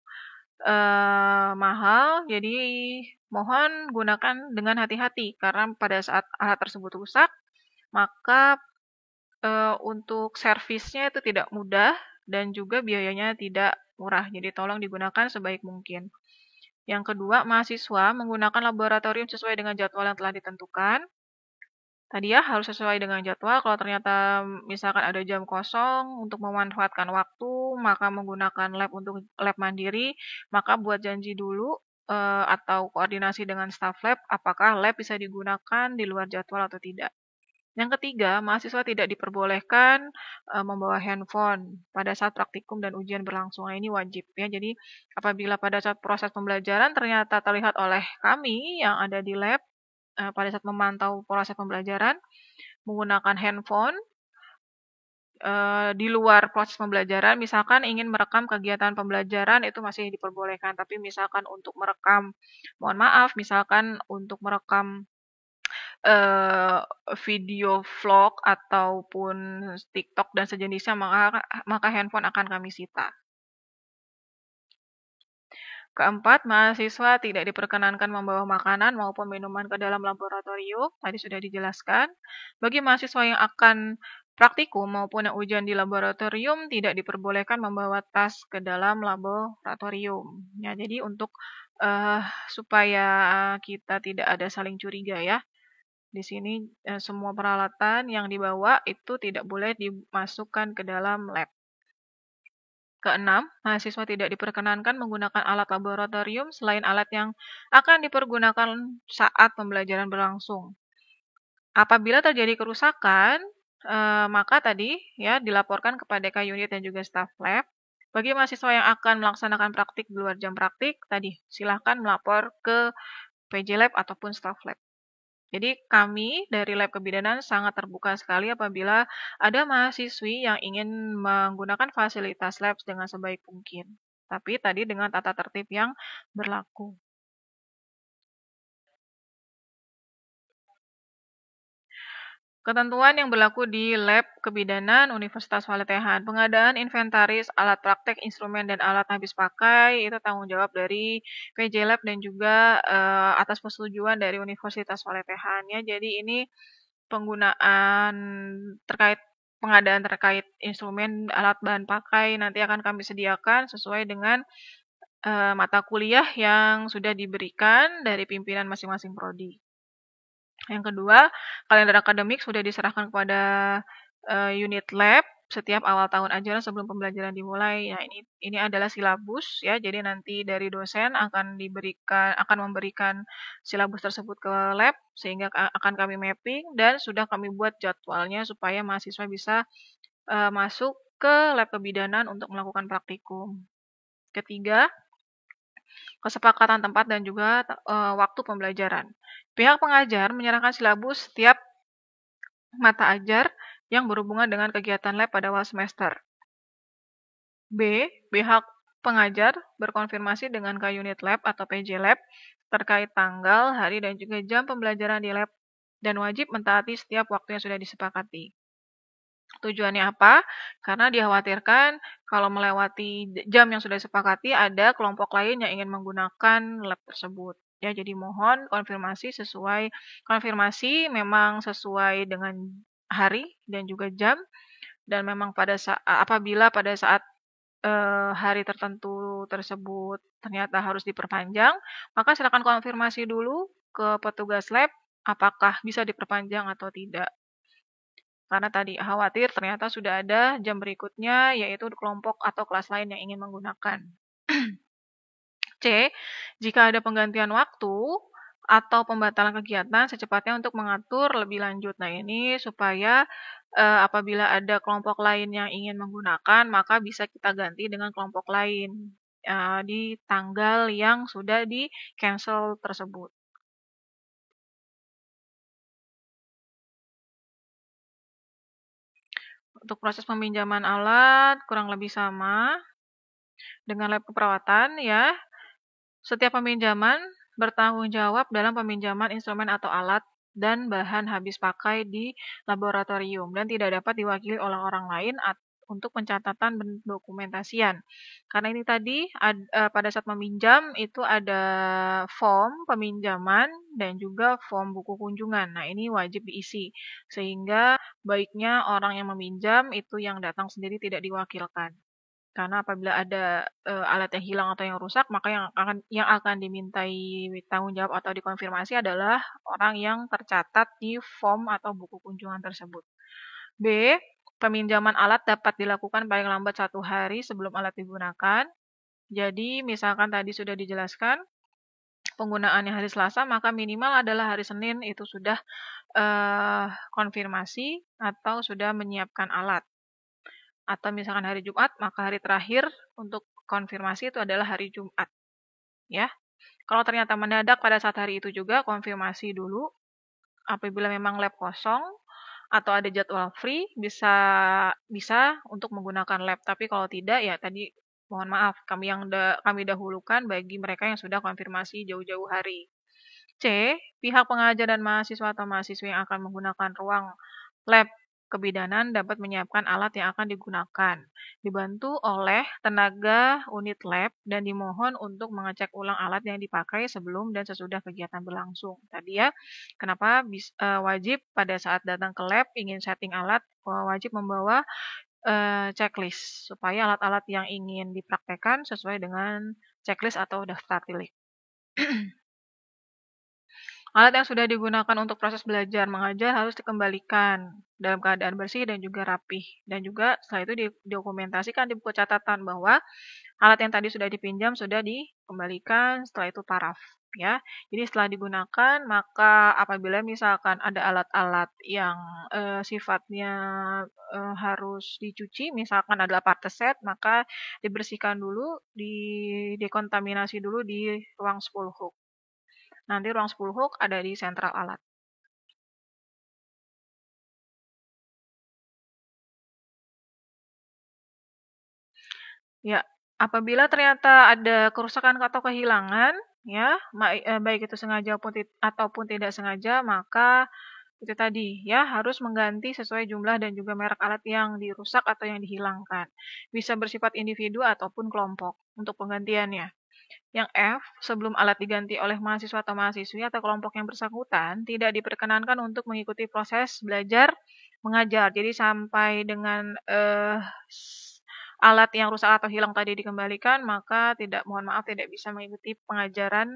mahal, jadi mohon gunakan dengan hati-hati karena pada saat alat tersebut rusak, maka untuk servisnya itu tidak mudah dan juga biayanya tidak murah. Jadi tolong digunakan sebaik mungkin. Yang kedua, mahasiswa menggunakan laboratorium sesuai dengan jadwal yang telah ditentukan. Tadi ya harus sesuai dengan jadwal. Kalau ternyata misalkan ada jam kosong untuk memanfaatkan waktu, maka menggunakan lab untuk lab mandiri, maka buat janji dulu atau koordinasi dengan staff lab apakah lab bisa digunakan di luar jadwal atau tidak. Yang ketiga, mahasiswa tidak diperbolehkan membawa handphone pada saat praktikum dan ujian berlangsung. Nah, ini wajib ya. Jadi apabila pada saat proses pembelajaran ternyata terlihat oleh kami yang ada di lab pada saat memantau proses pembelajaran menggunakan handphone di luar proses pembelajaran, misalkan ingin merekam kegiatan pembelajaran itu masih diperbolehkan. Tapi misalkan untuk merekam, mohon maaf, misalkan untuk merekam video vlog ataupun TikTok dan sejenisnya, maka handphone akan kami sita. Keempat, mahasiswa tidak diperkenankan membawa makanan maupun minuman ke dalam laboratorium. Tadi sudah dijelaskan. Bagi mahasiswa yang akan praktikum maupun yang ujian di laboratorium, tidak diperbolehkan membawa tas ke dalam laboratorium. Ya, jadi untuk supaya kita tidak ada saling curiga ya. Di sini semua peralatan yang dibawa itu tidak boleh dimasukkan ke dalam lab. Keenam, mahasiswa tidak diperkenankan menggunakan alat laboratorium selain alat yang akan dipergunakan saat pembelajaran berlangsung. Apabila terjadi kerusakan, maka tadi ya dilaporkan kepada K-Unit dan juga staff lab. Bagi mahasiswa yang akan melaksanakan praktik di luar jam praktik, tadi silahkan melapor ke PJ Lab ataupun staff lab. Jadi kami dari Lab Kebidanan sangat terbuka sekali apabila ada mahasiswi yang ingin menggunakan fasilitas lab dengan sebaik mungkin. Tapi tadi dengan tata tertib yang berlaku. Ketentuan yang berlaku di Lab Kebidanan Universitas Valetehan. Pengadaan inventaris alat praktek, instrumen, dan alat habis pakai itu tanggung jawab dari PJ Lab dan juga atas persetujuan dari Universitas Valetehan. Ya, jadi ini penggunaan terkait pengadaan terkait instrumen, alat bahan pakai nanti akan kami sediakan sesuai dengan mata kuliah yang sudah diberikan dari pimpinan masing-masing prodi. Yang kedua, kalender akademik sudah diserahkan kepada unit lab setiap awal tahun ajaran sebelum pembelajaran dimulai. Nah, ini adalah silabus ya. Jadi nanti dari dosen akan memberikan silabus tersebut ke lab sehingga akan kami mapping dan sudah kami buat jadwalnya supaya mahasiswa bisa masuk ke lab kebidanan untuk melakukan praktikum. Ketiga, kesepakatan tempat dan juga waktu pembelajaran. Pihak pengajar menyerahkan silabus setiap mata ajar yang berhubungan dengan kegiatan lab pada awal semester. B. Pihak pengajar berkonfirmasi dengan K-Unit Lab atau PJ Lab terkait tanggal, hari, dan juga jam pembelajaran di lab dan wajib mentaati setiap waktu yang sudah disepakati. Tujuannya apa? Karena dikhawatirkan kalau melewati jam yang sudah disepakati ada kelompok lain yang ingin menggunakan lab tersebut. Ya, jadi mohon konfirmasi memang sesuai dengan hari dan juga jam dan memang apabila pada saat hari tertentu tersebut ternyata harus diperpanjang, maka silakan konfirmasi dulu ke petugas lab apakah bisa diperpanjang atau tidak. Karena tadi khawatir ternyata sudah ada jam berikutnya yaitu kelompok atau kelas lain yang ingin menggunakan. C. Jika ada penggantian waktu atau pembatalan kegiatan secepatnya untuk mengatur lebih lanjut. Nah, ini supaya apabila ada kelompok lain yang ingin menggunakan, maka bisa kita ganti dengan kelompok lain di tanggal yang sudah di cancel tersebut. Untuk proses peminjaman alat kurang lebih sama dengan lab keperawatan ya. Setiap peminjaman bertanggung jawab dalam peminjaman instrumen atau alat dan bahan habis pakai di laboratorium dan tidak dapat diwakili oleh orang lain untuk pencatatan dan dokumentasian. Karena ini tadi pada saat meminjam itu ada form peminjaman dan juga form buku kunjungan. Nah, ini wajib diisi sehingga baiknya orang yang meminjam itu yang datang sendiri tidak diwakilkan. Karena apabila ada alat yang hilang atau yang rusak, maka yang akan dimintai tanggung jawab atau dikonfirmasi adalah orang yang tercatat di form atau buku kunjungan tersebut. B. Peminjaman alat dapat dilakukan paling lambat 1 hari sebelum alat digunakan. Jadi, misalkan tadi sudah dijelaskan, penggunaannya hari Selasa, maka minimal adalah hari Senin itu sudah konfirmasi atau sudah menyiapkan alat. Atau misalkan hari Jumat, maka hari terakhir untuk konfirmasi itu adalah hari Jumat. Ya. Kalau ternyata mendadak pada saat hari itu juga, konfirmasi dulu. Apabila memang lab kosong atau ada jadwal free, bisa untuk menggunakan lab. Tapi kalau tidak, ya tadi mohon maaf, kami dahulukan bagi mereka yang sudah konfirmasi jauh-jauh hari. C. Pihak pengajar dan mahasiswa atau mahasiswa yang akan menggunakan ruang lab kebidanan dapat menyiapkan alat yang akan digunakan, dibantu oleh tenaga unit lab dan dimohon untuk mengecek ulang alat yang dipakai sebelum dan sesudah kegiatan berlangsung. Tadi ya, kenapa wajib pada saat datang ke lab ingin setting alat, wajib membawa checklist supaya alat-alat yang ingin dipraktekkan sesuai dengan checklist atau daftar tilik. Alat yang sudah digunakan untuk proses belajar mengajar harus dikembalikan dalam keadaan bersih dan juga rapih. Dan juga setelah itu didokumentasikan di buku catatan bahwa alat yang tadi sudah dipinjam sudah dikembalikan, setelah itu paraf. Ya, jadi setelah digunakan, maka apabila misalkan ada alat-alat yang sifatnya harus dicuci, misalkan adalah parte set, maka dibersihkan dulu, dekontaminasi dulu di ruang 10 hook. Nanti ruang 10 hook ada di sentral alat. Ya, apabila ternyata ada kerusakan atau kehilangan, ya, baik itu sengaja ataupun tidak sengaja, maka itu tadi ya harus mengganti sesuai jumlah dan juga merek alat yang dirusak atau yang dihilangkan. Bisa bersifat individu ataupun kelompok untuk penggantiannya. Yang F, sebelum alat diganti oleh mahasiswa atau mahasiswi atau kelompok yang bersangkutan, tidak diperkenankan untuk mengikuti proses belajar mengajar. Jadi sampai dengan alat yang rusak atau hilang tadi dikembalikan, maka mohon maaf tidak bisa mengikuti pengajaran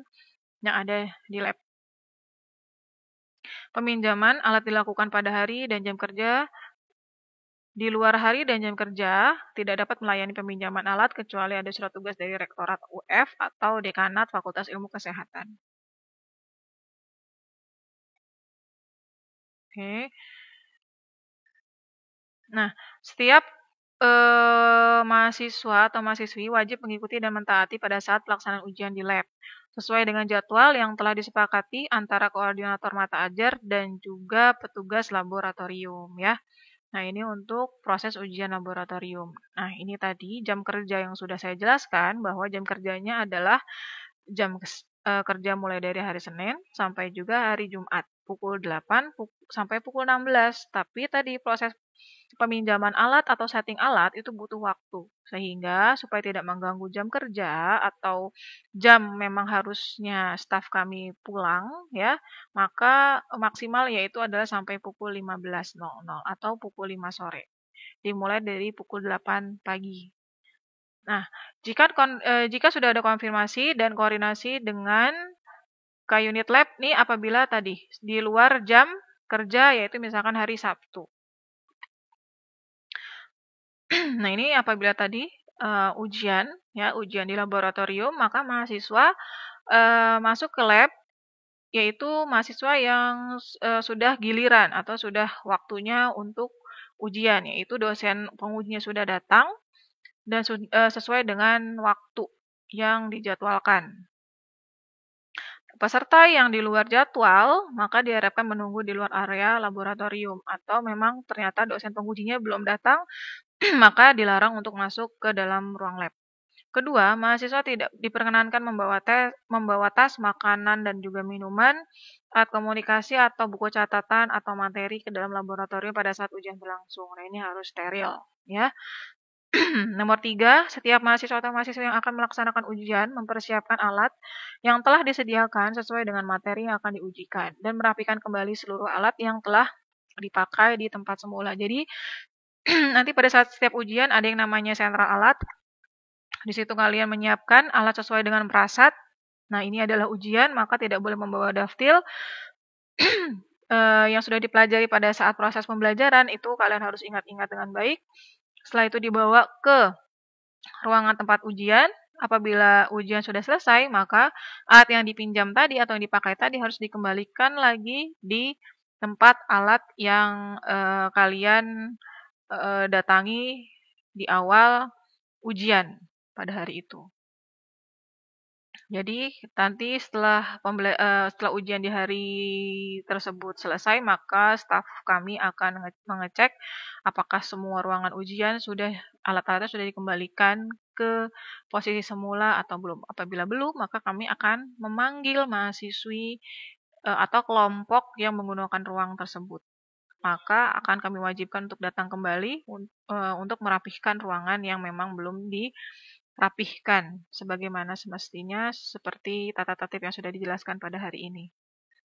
yang ada di lab. Peminjaman alat dilakukan pada hari dan jam kerja. Di luar hari dan jam kerja, tidak dapat melayani peminjaman alat kecuali ada surat tugas dari Rektorat UF atau Dekanat Fakultas Ilmu Kesehatan. Oke. Nah, setiap mahasiswa atau mahasiswi wajib mengikuti dan mentaati pada saat pelaksanaan ujian di lab, sesuai dengan jadwal yang telah disepakati antara koordinator mata ajar dan juga petugas laboratorium ya. Nah, ini untuk proses ujian laboratorium. Nah, ini tadi jam kerja yang sudah saya jelaskan bahwa jam kerjanya adalah jam kerja mulai dari hari Senin sampai juga hari Jumat, pukul 8 sampai pukul 16. Tapi tadi proses peminjaman alat atau setting alat itu butuh waktu. Sehingga supaya tidak mengganggu jam kerja atau jam memang harusnya staf kami pulang ya, maka maksimal yaitu adalah sampai pukul 15.00 atau pukul 5 sore. Dimulai dari pukul 8 pagi. Nah, jika sudah ada konfirmasi dan koordinasi dengan unit lab nih apabila tadi di luar jam kerja yaitu misalkan hari Sabtu. Nah, ini apabila tadi ujian di laboratorium, maka mahasiswa masuk ke lab yaitu mahasiswa yang sudah giliran atau sudah waktunya untuk ujian, yaitu dosen pengujinya sudah datang dan sesuai dengan waktu yang dijadwalkan. Peserta yang di luar jadwal, maka diharapkan menunggu di luar area laboratorium, atau memang ternyata dosen pengujinya belum datang, maka dilarang untuk masuk ke dalam ruang lab. Kedua, mahasiswa tidak diperkenankan membawa tas, makanan, dan juga minuman, alat komunikasi atau buku catatan atau materi ke dalam laboratorium pada saat ujian berlangsung. Nah, ini harus steril, ya. Nomor 3, setiap mahasiswa atau mahasiswa yang akan melaksanakan ujian mempersiapkan alat yang telah disediakan sesuai dengan materi yang akan diujikan dan merapikan kembali seluruh alat yang telah dipakai di tempat semula. Jadi, nanti pada saat setiap ujian ada yang namanya sentra alat. Di situ kalian menyiapkan alat sesuai dengan perasat. Nah, ini adalah ujian, maka tidak boleh membawa daftil. Yang sudah dipelajari pada saat proses pembelajaran itu kalian harus ingat-ingat dengan baik. Setelah itu dibawa ke ruangan tempat ujian. Apabila ujian sudah selesai, maka alat yang dipinjam tadi atau yang dipakai tadi harus dikembalikan lagi di tempat alat yang kalian datangi di awal ujian pada hari itu. Jadi nanti setelah ujian di hari tersebut selesai, maka staf kami akan mengecek apakah semua ruangan ujian alat-alatnya sudah dikembalikan ke posisi semula atau belum. Apabila belum, maka kami akan memanggil mahasiswi atau kelompok yang menggunakan ruang tersebut. Maka akan kami wajibkan untuk datang kembali untuk merapihkan ruangan yang memang belum dirapihkan sebagaimana semestinya seperti tata tertib yang sudah dijelaskan pada hari ini.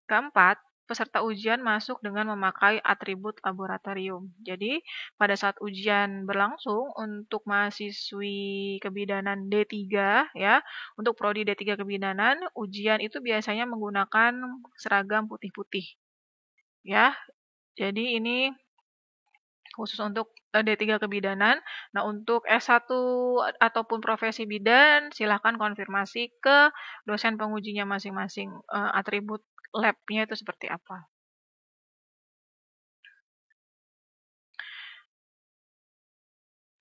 Keempat, peserta ujian masuk dengan memakai atribut laboratorium. Jadi, pada saat ujian berlangsung untuk mahasiswi kebidanan D3 ya, untuk prodi D3 kebidanan, ujian itu biasanya menggunakan seragam putih-putih. Ya. Jadi ini khusus untuk D3 kebidanan. Nah, untuk S1 ataupun profesi bidan, silahkan konfirmasi ke dosen pengujinya masing-masing atribut lab-nya itu seperti apa.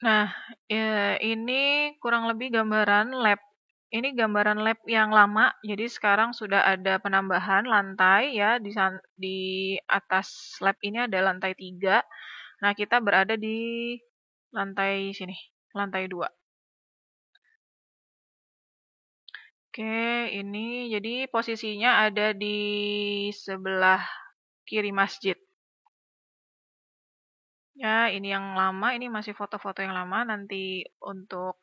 Nah, ini kurang lebih gambaran lab. Ini gambaran lab yang lama, jadi sekarang sudah ada penambahan lantai ya, di atas lab ini ada lantai 3. Nah, kita berada di lantai sini, lantai 2. Oke, ini jadi posisinya ada di sebelah kiri masjid. Ya, ini yang lama, ini masih foto-foto yang lama. Nanti untuk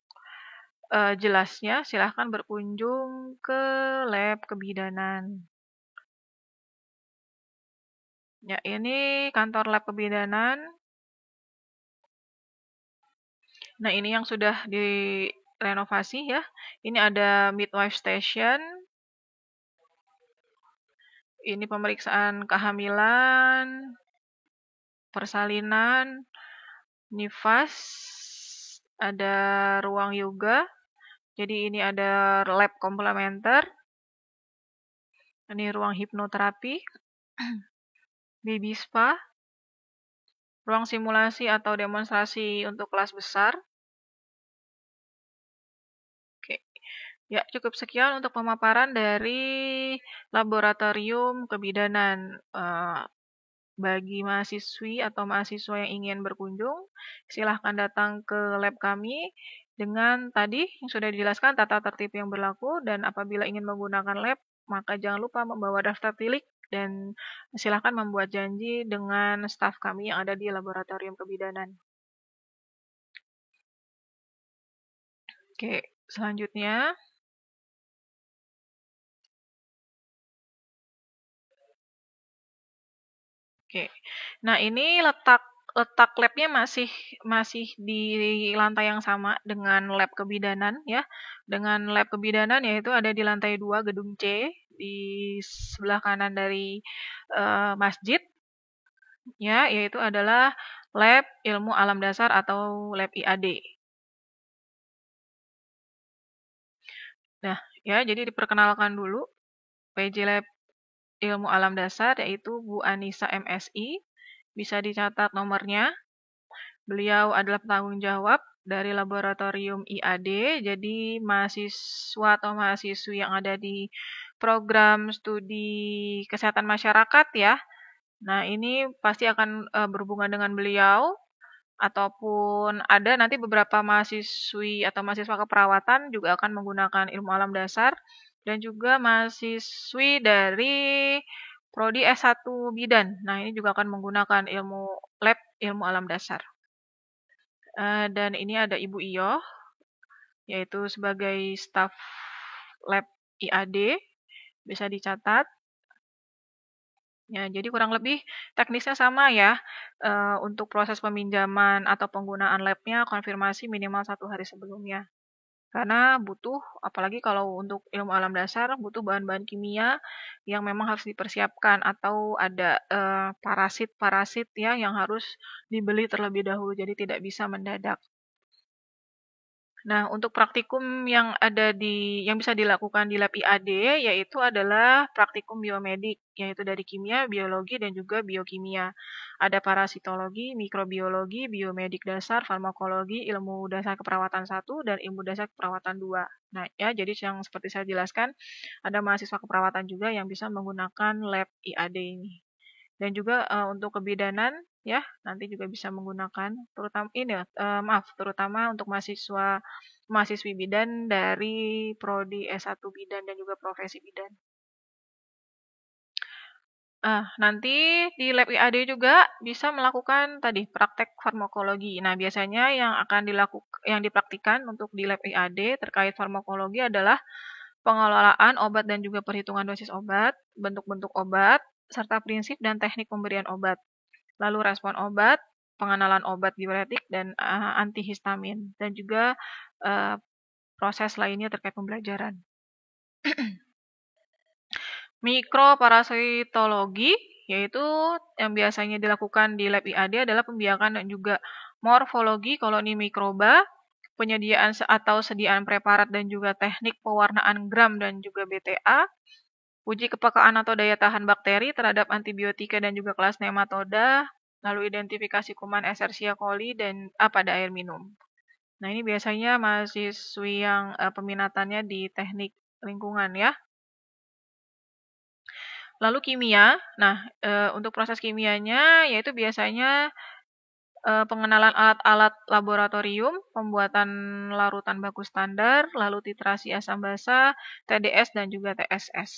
jelasnya silahkan berkunjung ke lab kebidanan. Ya, ini kantor lab kebidanan. Nah, ini yang sudah direnovasi ya. Ini ada midwife station. Ini pemeriksaan kehamilan, persalinan, nifas, ada ruang yoga. Jadi ini ada lab komplementer. Ini ruang hipnoterapi, baby spa, ruang simulasi atau demonstrasi untuk kelas besar. Oke. Ya, cukup sekian untuk pemaparan dari laboratorium kebidanan. Bagi mahasiswi atau mahasiswa yang ingin berkunjung, silahkan datang ke lab kami dengan tadi yang sudah dijelaskan tata tertib yang berlaku, dan apabila ingin menggunakan lab, maka jangan lupa membawa daftar tilik dan silahkan membuat janji dengan staf kami yang ada di laboratorium kebidanan. Oke, selanjutnya. Oke. Nah, ini letak labnya masih di lantai yang sama dengan lab kebidanan ya. Dengan lab kebidanan yaitu ada di lantai 2 gedung C di sebelah kanan dari masjid ya, yaitu adalah lab ilmu alam dasar atau lab IAD. Nah, ya jadi diperkenalkan dulu PJ Lab Ilmu Alam Dasar yaitu Bu Anissa MSI. Bisa dicatat nomornya. Beliau adalah penanggung jawab dari laboratorium IAD, jadi mahasiswa atau mahasiswi yang ada di program studi kesehatan masyarakat ya. Nah, ini pasti akan berhubungan dengan beliau, ataupun ada nanti beberapa mahasiswi atau mahasiswa keperawatan juga akan menggunakan ilmu alam dasar, dan juga mahasiswi dari prodi S1 bidan. Nah, ini juga akan menggunakan ilmu alam dasar. Dan ini ada Ibu Iyo, yaitu sebagai staf lab IAD, bisa dicatat. Ya, jadi kurang lebih teknisnya sama ya. Untuk proses peminjaman atau penggunaan labnya konfirmasi minimal 1 hari sebelumnya. Karena butuh, apalagi kalau untuk ilmu alam dasar, butuh bahan-bahan kimia yang memang harus dipersiapkan atau ada parasit-parasit ya yang harus dibeli terlebih dahulu, jadi tidak bisa mendadak. Nah, untuk praktikum yang bisa dilakukan di lab IAD yaitu adalah praktikum biomedik, yaitu dari kimia, biologi, dan juga biokimia. Ada parasitologi, mikrobiologi, biomedik dasar, farmakologi, ilmu dasar keperawatan 1, dan ilmu dasar keperawatan 2. Nah, ya, jadi yang seperti saya jelaskan, ada mahasiswa keperawatan juga yang bisa menggunakan lab IAD ini. Dan juga untuk kebidanan ya nanti juga bisa menggunakan terutama untuk mahasiswi bidan dari prodi S1 bidan dan juga profesi bidan. Nanti di lab IAD juga bisa melakukan tadi praktek farmakologi. Nah, biasanya yang dipraktikkan untuk di lab IAD terkait farmakologi adalah pengelolaan obat dan juga perhitungan dosis obat, bentuk-bentuk obat, serta prinsip dan teknik pemberian obat. Lalu respon obat, pengenalan obat diuretik dan antihistamin, dan juga proses lainnya terkait pembelajaran. Mikroparasitologi, yaitu yang biasanya dilakukan di lab IAD adalah pembiakan dan juga morfologi koloni mikroba, penyediaan atau sediaan preparat dan juga teknik pewarnaan gram dan juga BTA, uji kepekaan atau daya tahan bakteri terhadap antibiotika dan juga kelas nematoda, lalu identifikasi kuman Escherichia coli dan pada air minum. Nah, ini biasanya mahasiswi yang peminatannya di teknik lingkungan ya. Lalu kimia, nah untuk proses kimianya yaitu biasanya pengenalan alat-alat laboratorium, pembuatan larutan baku standar, lalu titrasi asam basa, TDS dan juga TSS.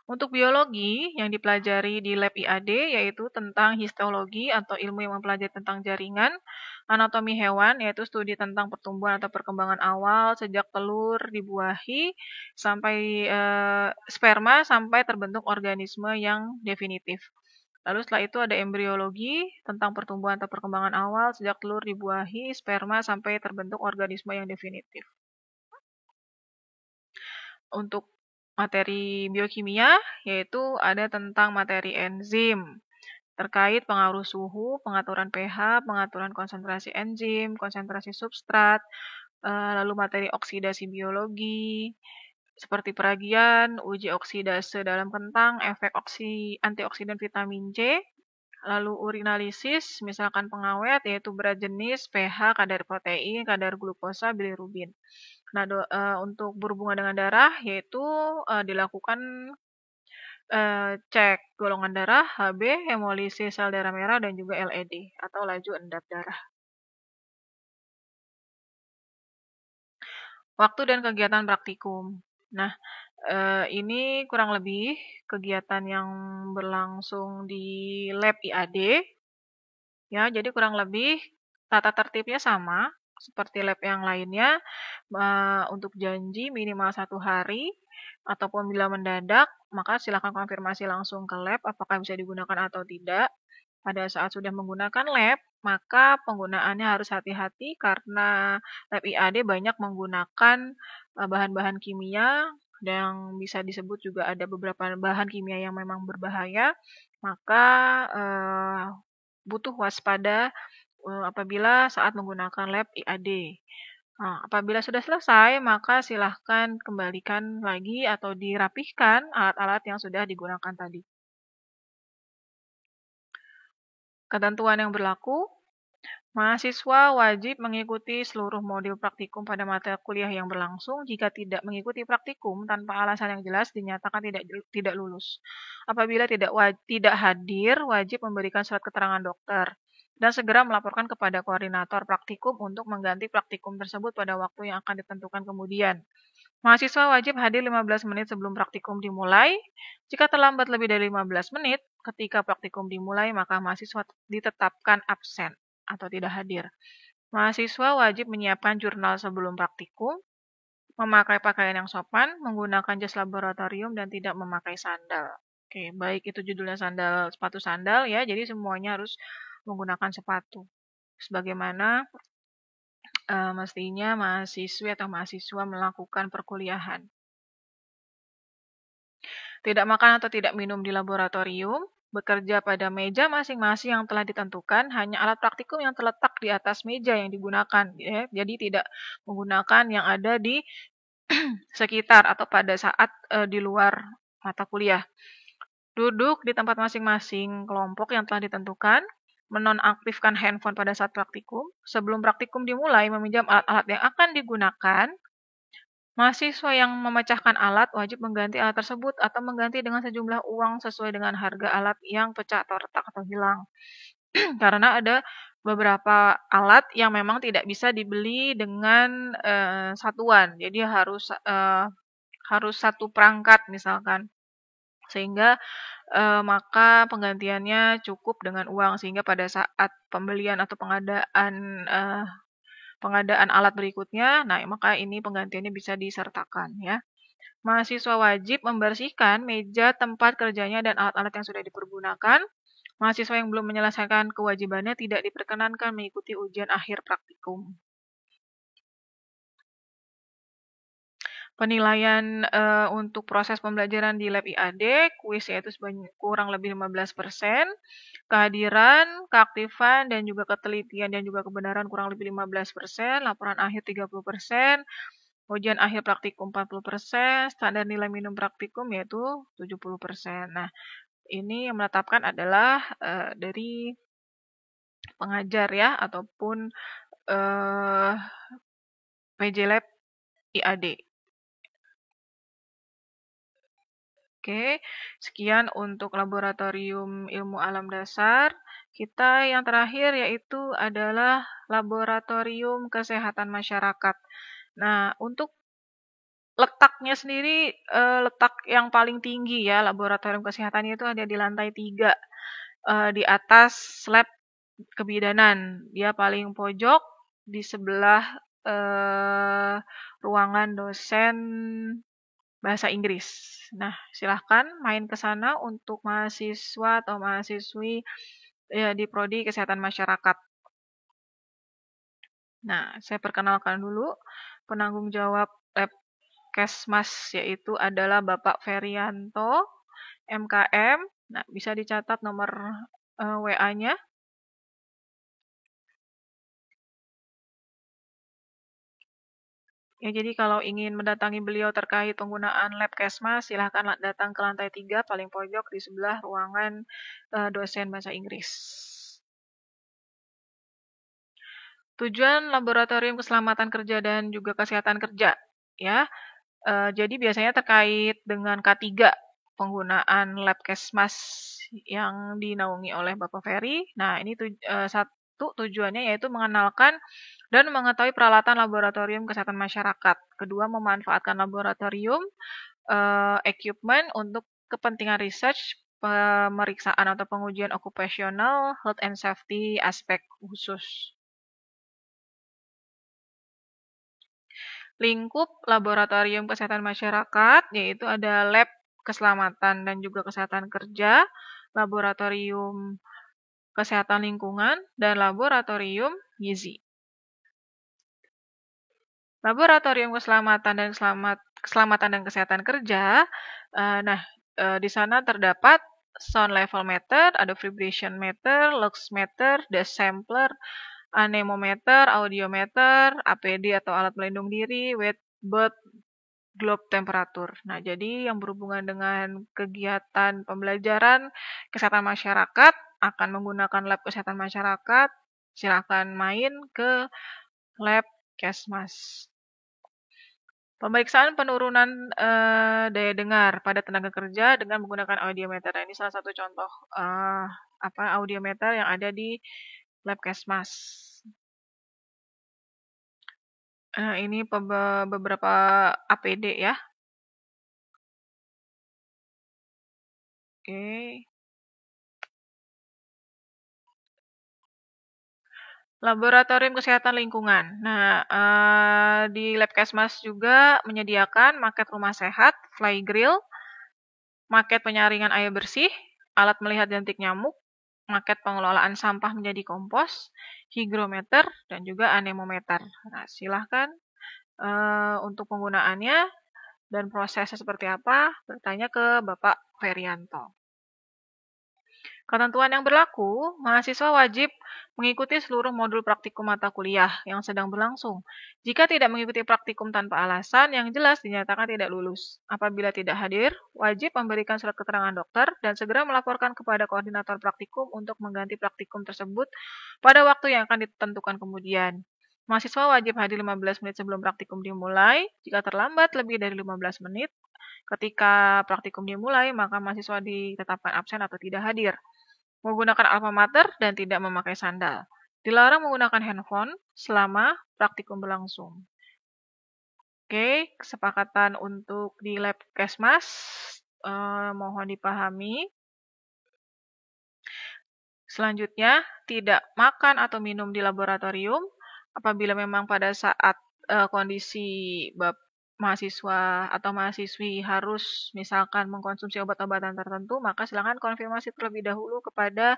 Untuk biologi yang dipelajari di lab IAD yaitu tentang histologi atau ilmu yang mempelajari tentang jaringan, anatomi hewan yaitu studi tentang pertumbuhan atau perkembangan awal sejak telur dibuahi sampai sperma sampai terbentuk organisme yang definitif. Lalu setelah itu ada embriologi tentang pertumbuhan atau perkembangan awal sejak telur dibuahi, sperma sampai terbentuk organisme yang definitif. Untuk materi biokimia, yaitu ada tentang materi enzim, terkait pengaruh suhu, pengaturan pH, pengaturan konsentrasi enzim, konsentrasi substrat, lalu materi oksidasi biologi, seperti peragian, uji oksidase dalam kentang, efek antioksidan vitamin C, lalu urinalisis, misalkan pengawet, yaitu berat jenis, pH, kadar protein, kadar glukosa, bilirubin. Nah, untuk berhubungan dengan darah, yaitu dilakukan cek golongan darah, Hb, hemolisis sel darah merah, dan juga LED atau laju endap darah. Waktu dan kegiatan praktikum. Nah, ini kurang lebih kegiatan yang berlangsung di lab IAD. Ya, jadi kurang lebih tata tertibnya sama seperti lab yang lainnya. Untuk janji minimal 1 hari, ataupun bila mendadak, maka silakan konfirmasi langsung ke lab apakah bisa digunakan atau tidak. Pada saat sudah menggunakan lab, maka penggunaannya harus hati-hati karena lab IAD banyak menggunakan bahan-bahan kimia yang bisa disebut juga ada beberapa bahan kimia yang memang berbahaya, maka butuh waspada apabila saat menggunakan lab IAD. Nah, apabila sudah selesai, maka silahkan kembalikan lagi atau dirapihkan alat-alat yang sudah digunakan tadi. Ketentuan yang berlaku, mahasiswa wajib mengikuti seluruh modul praktikum pada mata kuliah yang berlangsung. Jika tidak mengikuti praktikum tanpa alasan yang jelas, dinyatakan tidak lulus. Apabila tidak hadir, wajib memberikan surat keterangan dokter dan segera melaporkan kepada koordinator praktikum untuk mengganti praktikum tersebut pada waktu yang akan ditentukan kemudian. Mahasiswa wajib hadir 15 menit sebelum praktikum dimulai. Jika terlambat lebih dari 15 menit ketika praktikum dimulai, maka mahasiswa ditetapkan absen atau tidak hadir. Mahasiswa wajib menyiapkan jurnal sebelum praktikum, memakai pakaian yang sopan, menggunakan jas laboratorium, dan tidak memakai sandal. Oke, baik itu judulnya sepatu sandal ya, jadi semuanya harus menggunakan sepatu. Sebagaimana mestinya mahasiswi atau mahasiswa melakukan perkuliahan. Tidak makan atau tidak minum di laboratorium, bekerja pada meja masing-masing yang telah ditentukan, hanya alat praktikum yang terletak di atas meja yang digunakan. Ya. Jadi tidak menggunakan yang ada di sekitar atau pada saat di luar mata kuliah. Duduk di tempat masing-masing kelompok yang telah ditentukan, menonaktifkan handphone pada saat praktikum. Sebelum praktikum dimulai, meminjam alat-alat yang akan digunakan. Mahasiswa yang memecahkan alat wajib mengganti alat tersebut atau mengganti dengan sejumlah uang sesuai dengan harga alat yang pecah atau retak atau hilang. Karena ada beberapa alat yang memang tidak bisa dibeli dengan satuan. Jadi harus satu perangkat misalkan. Sehingga maka penggantiannya cukup dengan uang sehingga pada saat pembelian atau pengadaan alat berikutnya, nah maka ini penggantiannya bisa disertakan ya. Mahasiswa wajib membersihkan meja tempat kerjanya dan alat-alat yang sudah dipergunakan. Mahasiswa yang belum menyelesaikan kewajibannya tidak diperkenankan mengikuti ujian akhir praktikum. Penilaian untuk proses pembelajaran di lab IAD, kuis yaitu kurang lebih 15%, kehadiran, keaktifan, dan juga ketelitian dan juga kebenaran kurang lebih 15%, laporan akhir 30%, ujian akhir praktikum 40%, standar nilai minimum praktikum yaitu 70%. Nah, ini yang menetapkan adalah dari pengajar ya, ataupun PJ Lab IAD. Oke, sekian untuk laboratorium ilmu alam dasar. Kita yang terakhir yaitu adalah laboratorium kesehatan masyarakat. Nah, untuk letaknya sendiri, letak yang paling tinggi ya, laboratorium kesehatannya itu ada di lantai 3, di atas lab kebidanan. Dia paling pojok di sebelah ruangan dosen bahasa Inggris. Nah, silahkan main ke sana untuk mahasiswa atau mahasiswi ya, di Prodi Kesehatan Masyarakat. Nah, saya perkenalkan dulu penanggung jawab lab Kesmas yaitu adalah Bapak Ferianto, MKM. Nah, bisa dicatat nomor WA-nya. Ya, jadi kalau ingin mendatangi beliau terkait penggunaan lab Kesmas, silahkan datang ke lantai 3 paling pojok di sebelah ruangan dosen bahasa Inggris. Tujuan laboratorium keselamatan kerja dan juga kesehatan kerja, ya. Jadi biasanya terkait dengan K3 penggunaan lab Kesmas yang dinaungi oleh Bapak Ferry. Nah, ini satu tujuannya yaitu mengenalkan dan mengetahui peralatan laboratorium kesehatan masyarakat. Kedua, memanfaatkan laboratorium equipment untuk kepentingan research, pemeriksaan atau pengujian okupasional, health and safety aspek khusus. Lingkup laboratorium kesehatan masyarakat, yaitu ada lab keselamatan dan juga kesehatan kerja, laboratorium kesehatan lingkungan, dan laboratorium gizi. Laboratorium keselamatan dan kesehatan kerja, di sana terdapat sound level meter, ada vibration meter, lux meter, dust sampler, anemometer, audiometer, APD atau alat pelindung diri, weight belt, globe temperatur. Nah, jadi yang berhubungan dengan kegiatan pembelajaran kesehatan masyarakat akan menggunakan lab kesehatan masyarakat, silakan main ke lab Kesmas. Pemeriksaan penurunan daya dengar pada tenaga kerja dengan menggunakan audiometer. Nah, ini salah satu contoh audiometer yang ada di lab Kesmas. Nah, ini beberapa APD ya. Oke. Laboratorium Kesehatan Lingkungan. Nah, di lab Kesmas juga menyediakan maket rumah sehat, fly grill, maket penyaringan air bersih, alat melihat jentik nyamuk, maket pengelolaan sampah menjadi kompos, hygrometer, dan juga anemometer. Nah, silahkan untuk penggunaannya dan prosesnya seperti apa, bertanya ke Bapak Ferianto. Ketentuan yang berlaku, mahasiswa wajib mengikuti seluruh modul praktikum mata kuliah yang sedang berlangsung. Jika tidak mengikuti praktikum tanpa alasan, yang jelas dinyatakan tidak lulus. Apabila tidak hadir, wajib memberikan surat keterangan dokter dan segera melaporkan kepada koordinator praktikum untuk mengganti praktikum tersebut pada waktu yang akan ditentukan kemudian. Mahasiswa wajib hadir 15 menit sebelum praktikum dimulai. Jika terlambat lebih dari 15 menit, ketika praktikum dimulai, maka mahasiswa ditetapkan absen atau tidak hadir. Menggunakan alma mater dan tidak memakai sandal. Dilarang menggunakan handphone selama praktikum berlangsung. Oke, kesepakatan untuk di lab Kesmas mohon dipahami. Selanjutnya, tidak makan atau minum di laboratorium apabila memang pada saat kondisi mahasiswa atau mahasiswi harus misalkan mengkonsumsi obat-obatan tertentu, maka silakan konfirmasi terlebih dahulu kepada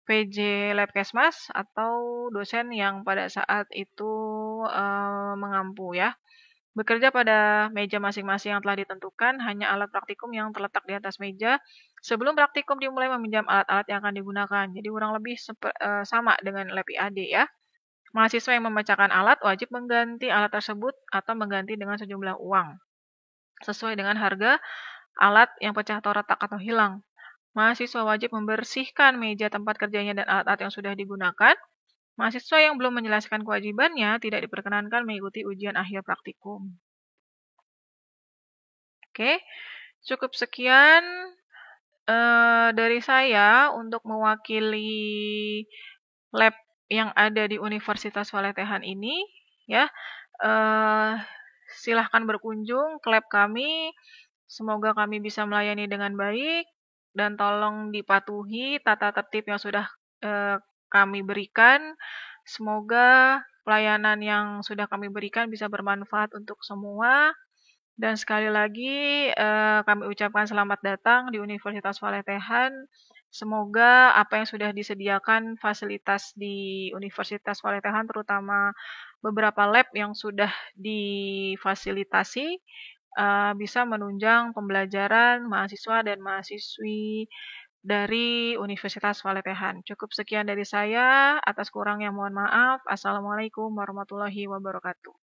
PJ Lab Kesmas atau dosen yang pada saat itu mengampu ya. Bekerja pada meja masing-masing yang telah ditentukan, hanya alat praktikum yang terletak di atas meja. Sebelum praktikum dimulai meminjam alat-alat yang akan digunakan. Jadi kurang lebih sama dengan lab IAD ya. Mahasiswa yang memecahkan alat wajib mengganti alat tersebut atau mengganti dengan sejumlah uang sesuai dengan harga alat yang pecah atau retak atau hilang. Mahasiswa wajib membersihkan meja tempat kerjanya dan alat-alat yang sudah digunakan. Mahasiswa yang belum menjelaskan kewajibannya tidak diperkenankan mengikuti ujian akhir praktikum. Oke, cukup sekian dari saya untuk mewakili lab yang ada di Universitas Waletehan ini ya. Silahkan berkunjung ke lab kami. Semoga kami bisa melayani dengan baik dan tolong dipatuhi tata tertib yang sudah kami berikan. Semoga pelayanan yang sudah kami berikan bisa bermanfaat untuk semua. Dan sekali lagi kami ucapkan selamat datang di Universitas Waletehan. Semoga apa yang sudah disediakan fasilitas di Universitas Waletehan, terutama beberapa lab yang sudah difasilitasi, bisa menunjang pembelajaran mahasiswa dan mahasiswi dari Universitas Waletehan. Cukup sekian dari saya, atas kurangnya mohon maaf. Assalamualaikum warahmatullahi wabarakatuh.